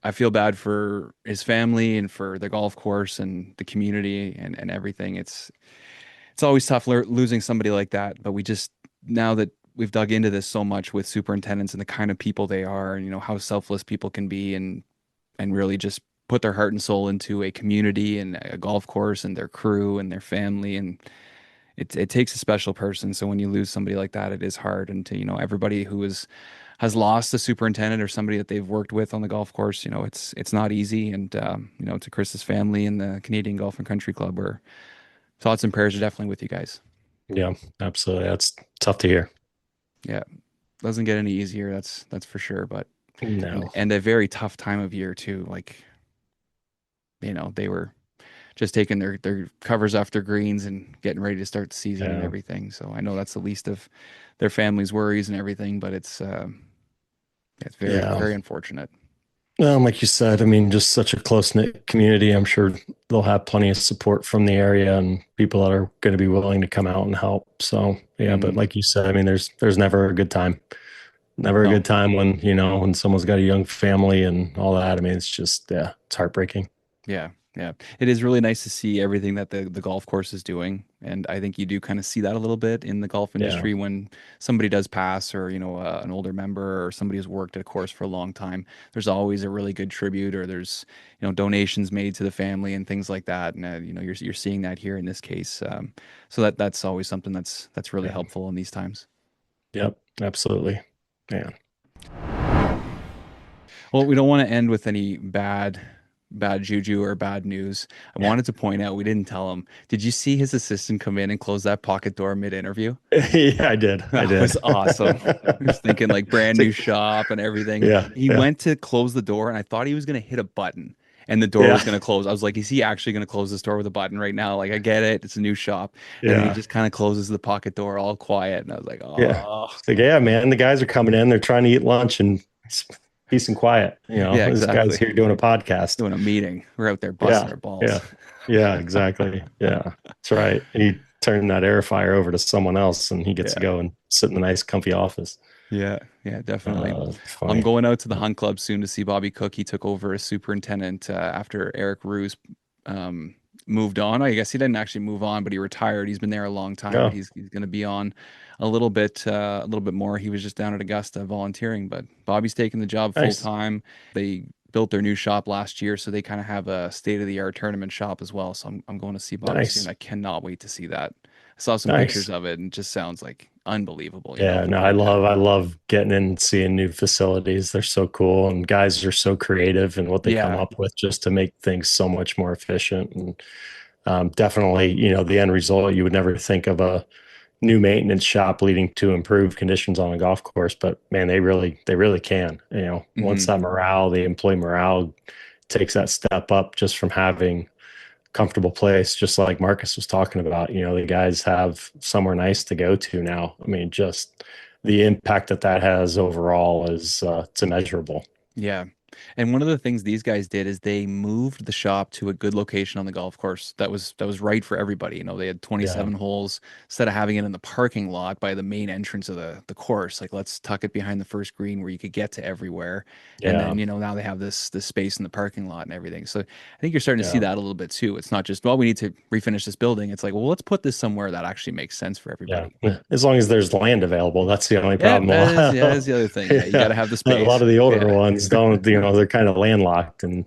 I feel bad for his family and for the golf course and the community and everything. It's always tough losing somebody like that, but we just, now that we've dug into this so much with superintendents and the kind of people they are, and how selfless people can be, and really just put their heart and soul into a community and a golf course and their crew and their family, and it takes a special person. So when you lose somebody like that, it is hard. And to everybody who has lost a superintendent or somebody that they've worked with on the golf course, it's not easy. And to Chris's family and the Canadian Golf and Country Club, where thoughts and prayers are definitely with you guys. Yeah, absolutely. That's tough to hear. Yeah, doesn't get any easier. That's for sure. But No. and a very tough time of year too. Like, they were just taking their covers off their greens and getting ready to start the season and Yeah. everything. So I know that's the least of their family's worries and everything, but it's very, Yeah. very unfortunate. Well, like you said, I mean, just such a close-knit community. I'm sure they'll have plenty of support from the area and people that are going to be willing to come out and help. So, yeah, but like you said, I mean, there's never a good time. Never a No. good time when someone's got a young family and all that. I mean, it's just, yeah, it's heartbreaking. Yeah, yeah. It is really nice to see everything that the golf course is doing. And I think you do kind of see that a little bit in the golf industry when somebody does pass, or, an older member or somebody who's worked at a course for a long time. There's always a really good tribute, or there's, donations made to the family and things like that. And, you're seeing that here in this case. So that's always something that's really helpful in these times. Yep, absolutely. Yeah. Well, we don't want to end with any bad juju or bad news. I wanted to point out, we didn't tell him. Did you see his assistant come in and close that pocket door mid-interview? Yeah, I did. That was awesome. I was thinking like brand new shop and everything. Yeah, He went to close the door and I thought he was going to hit a button and the door was going to close. I was like, is he actually going to close this door with a button right now? Like, I get it. It's a new shop. And then he just kind of closes the pocket door all quiet. And I was like, oh. Yeah. It's like, yeah, man, the guys are coming in. They're trying to eat lunch and it's peace and quiet. Yeah, This exactly. guy's here doing a podcast. Doing a meeting. We're out there busting our balls. Yeah, exactly. Yeah, that's right. And turn that air fryer over to someone else, and he gets to go and sit in a nice, comfy office. Yeah, definitely. Funny. I'm going out to the Hunt Club soon to see Bobby Cook. He took over as superintendent after Eric Ruse moved on. I guess he didn't actually move on, but he retired. He's been there a long time. Yeah. But he's going to be on a little bit more. He was just down at Augusta volunteering, but Bobby's taking the job full Nice. time. They built their new shop last year, so they kind of have a state of the art tournament shop as well. So I'm going to see Bobby Nice. soon. I cannot wait to see that. I saw some Nice. pictures of it, and it just sounds like unbelievable. Yeah, no, I love getting in and seeing new facilities. They're so cool, and guys are so creative in what they come up with just to make things so much more efficient. And definitely, the end result, you would never think of a new maintenance shop leading to improved conditions on a golf course, but man, they really can. Once that the employee morale takes that step up just from having comfortable place, just like Marcus was talking about, the guys have somewhere nice to go to now. I mean, just the impact that has overall is it's immeasurable. Yeah. And one of the things these guys did is they moved the shop to a good location on the golf course that was right for everybody. They had 27 holes. Instead of having it in the parking lot by the main entrance of the course, like, let's tuck it behind the first green where you could get to everywhere. And then, now they have this space in the parking lot and everything. So I think you're starting to see that a little bit too. It's not just, well, we need to refinish this building. It's like, well, let's put this somewhere that actually makes sense for everybody. Yeah. As long as there's land available, that's the only problem. That's the other thing. Yeah, you got to have the space. A lot of the older ones don't, they're kind of landlocked, and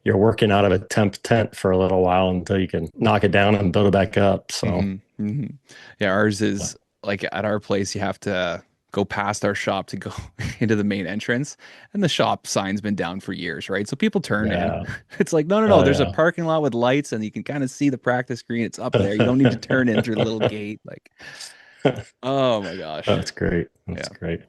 you're working out of a temp tent for a little while until you can knock it down and build it back up. So yeah, ours is like at our place, you have to go past our shop to go into the main entrance, and the shop sign's been down for years, right? So people turn in. It's like, no, there's a parking lot with lights, and you can kind of see the practice green. It's up there. You don't need to turn in through the little gate. Like, oh my gosh, that's great. That's great.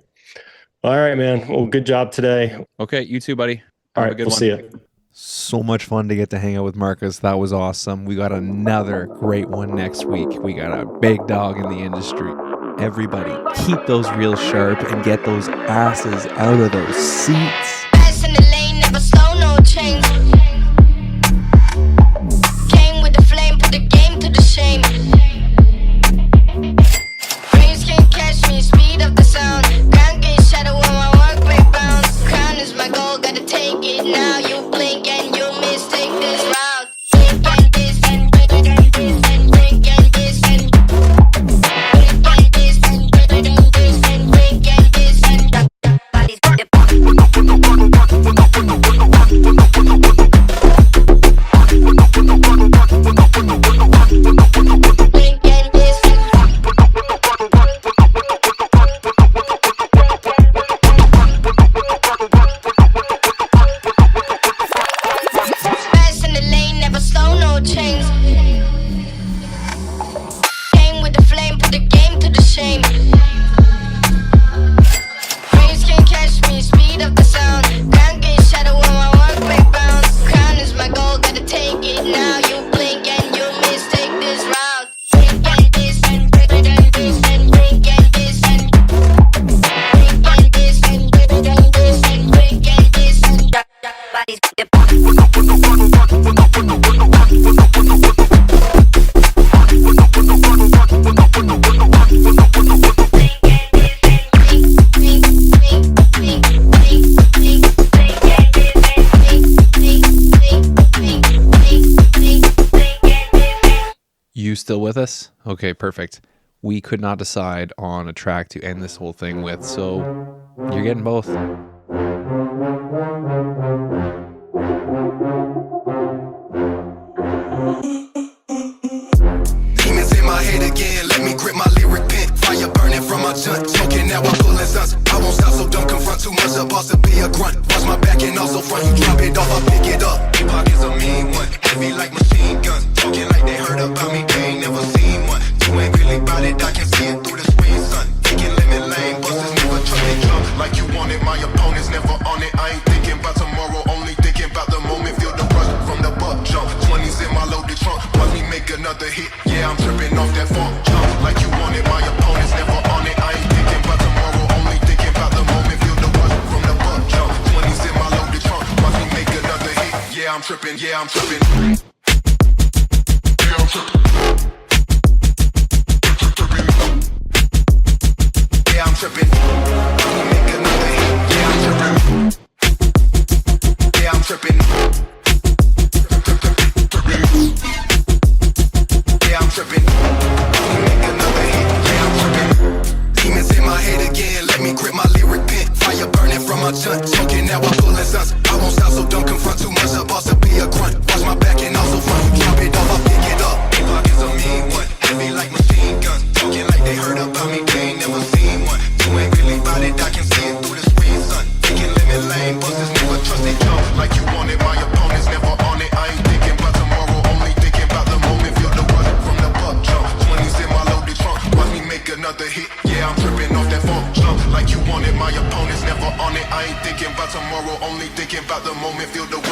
All right, man. Well, good job today. Okay, you too, buddy. All right, we'll see you. So much fun to get to hang out with Marcus. That was awesome. We got another great one next week. We got a big dog in the industry. Everybody, keep those reels sharp and get those asses out of those seats. Fast in the lane, never slow, no change. Came with the flame, put the game to the shame. Brains can't catch me, speed of the sound. Ground get shadow when my work break bounds. Crown is my goal, gotta take it now. You blink and you miss, take this route. Blink and this and blink and this and blink and this and blink and this and blink and this and blink and this and body's the blink and this. Fast in the lane, never slow, no chains. Came with the flame, put the game to the shame. Brains can't catch me, speed of the sound. Ground get shadow when my work break bounds. Crown is my goal, gotta take it now. You blink and you miss, take this route. Blink and this and blink and this and blink and this and blink and this and blink and this and blink and this and body's the You still with us? Okay, perfect. We could not decide on a track to end this whole thing with, so you're getting both. Demons in my head again, let me grip my lyric pen. Fire burning from my junk, choking now I'm pulling stunts. I won't stop, so don't confront too much. A boss to be a grunt. Watch my back and also front. You drop it off, I pick it up. Deep pockets a mean one, heavy like machine guns. Talking like they heard about me, they ain't never seen one. You ain't really bout it, I can see it through the screen, son. Taking lemon lane, busters never try to jump like you want it. My opponent's never on it. I ain't thinking about tomorrow, only thinking about the moment. Feel the rush from the buck jump. 20s in my loaded trunk. Watch me make another hit. Yeah, I'm tripping off that funk jump like you want it. My opponent's never on it. I ain't thinking about tomorrow, only thinking about the moment. Feel the rush from the buck jump. 20s in my loaded trunk. Watch me make another hit. Yeah, I'm tripping. Yeah, I'm tripping. Yeah, I'm tripping. thinking about the moment, feel the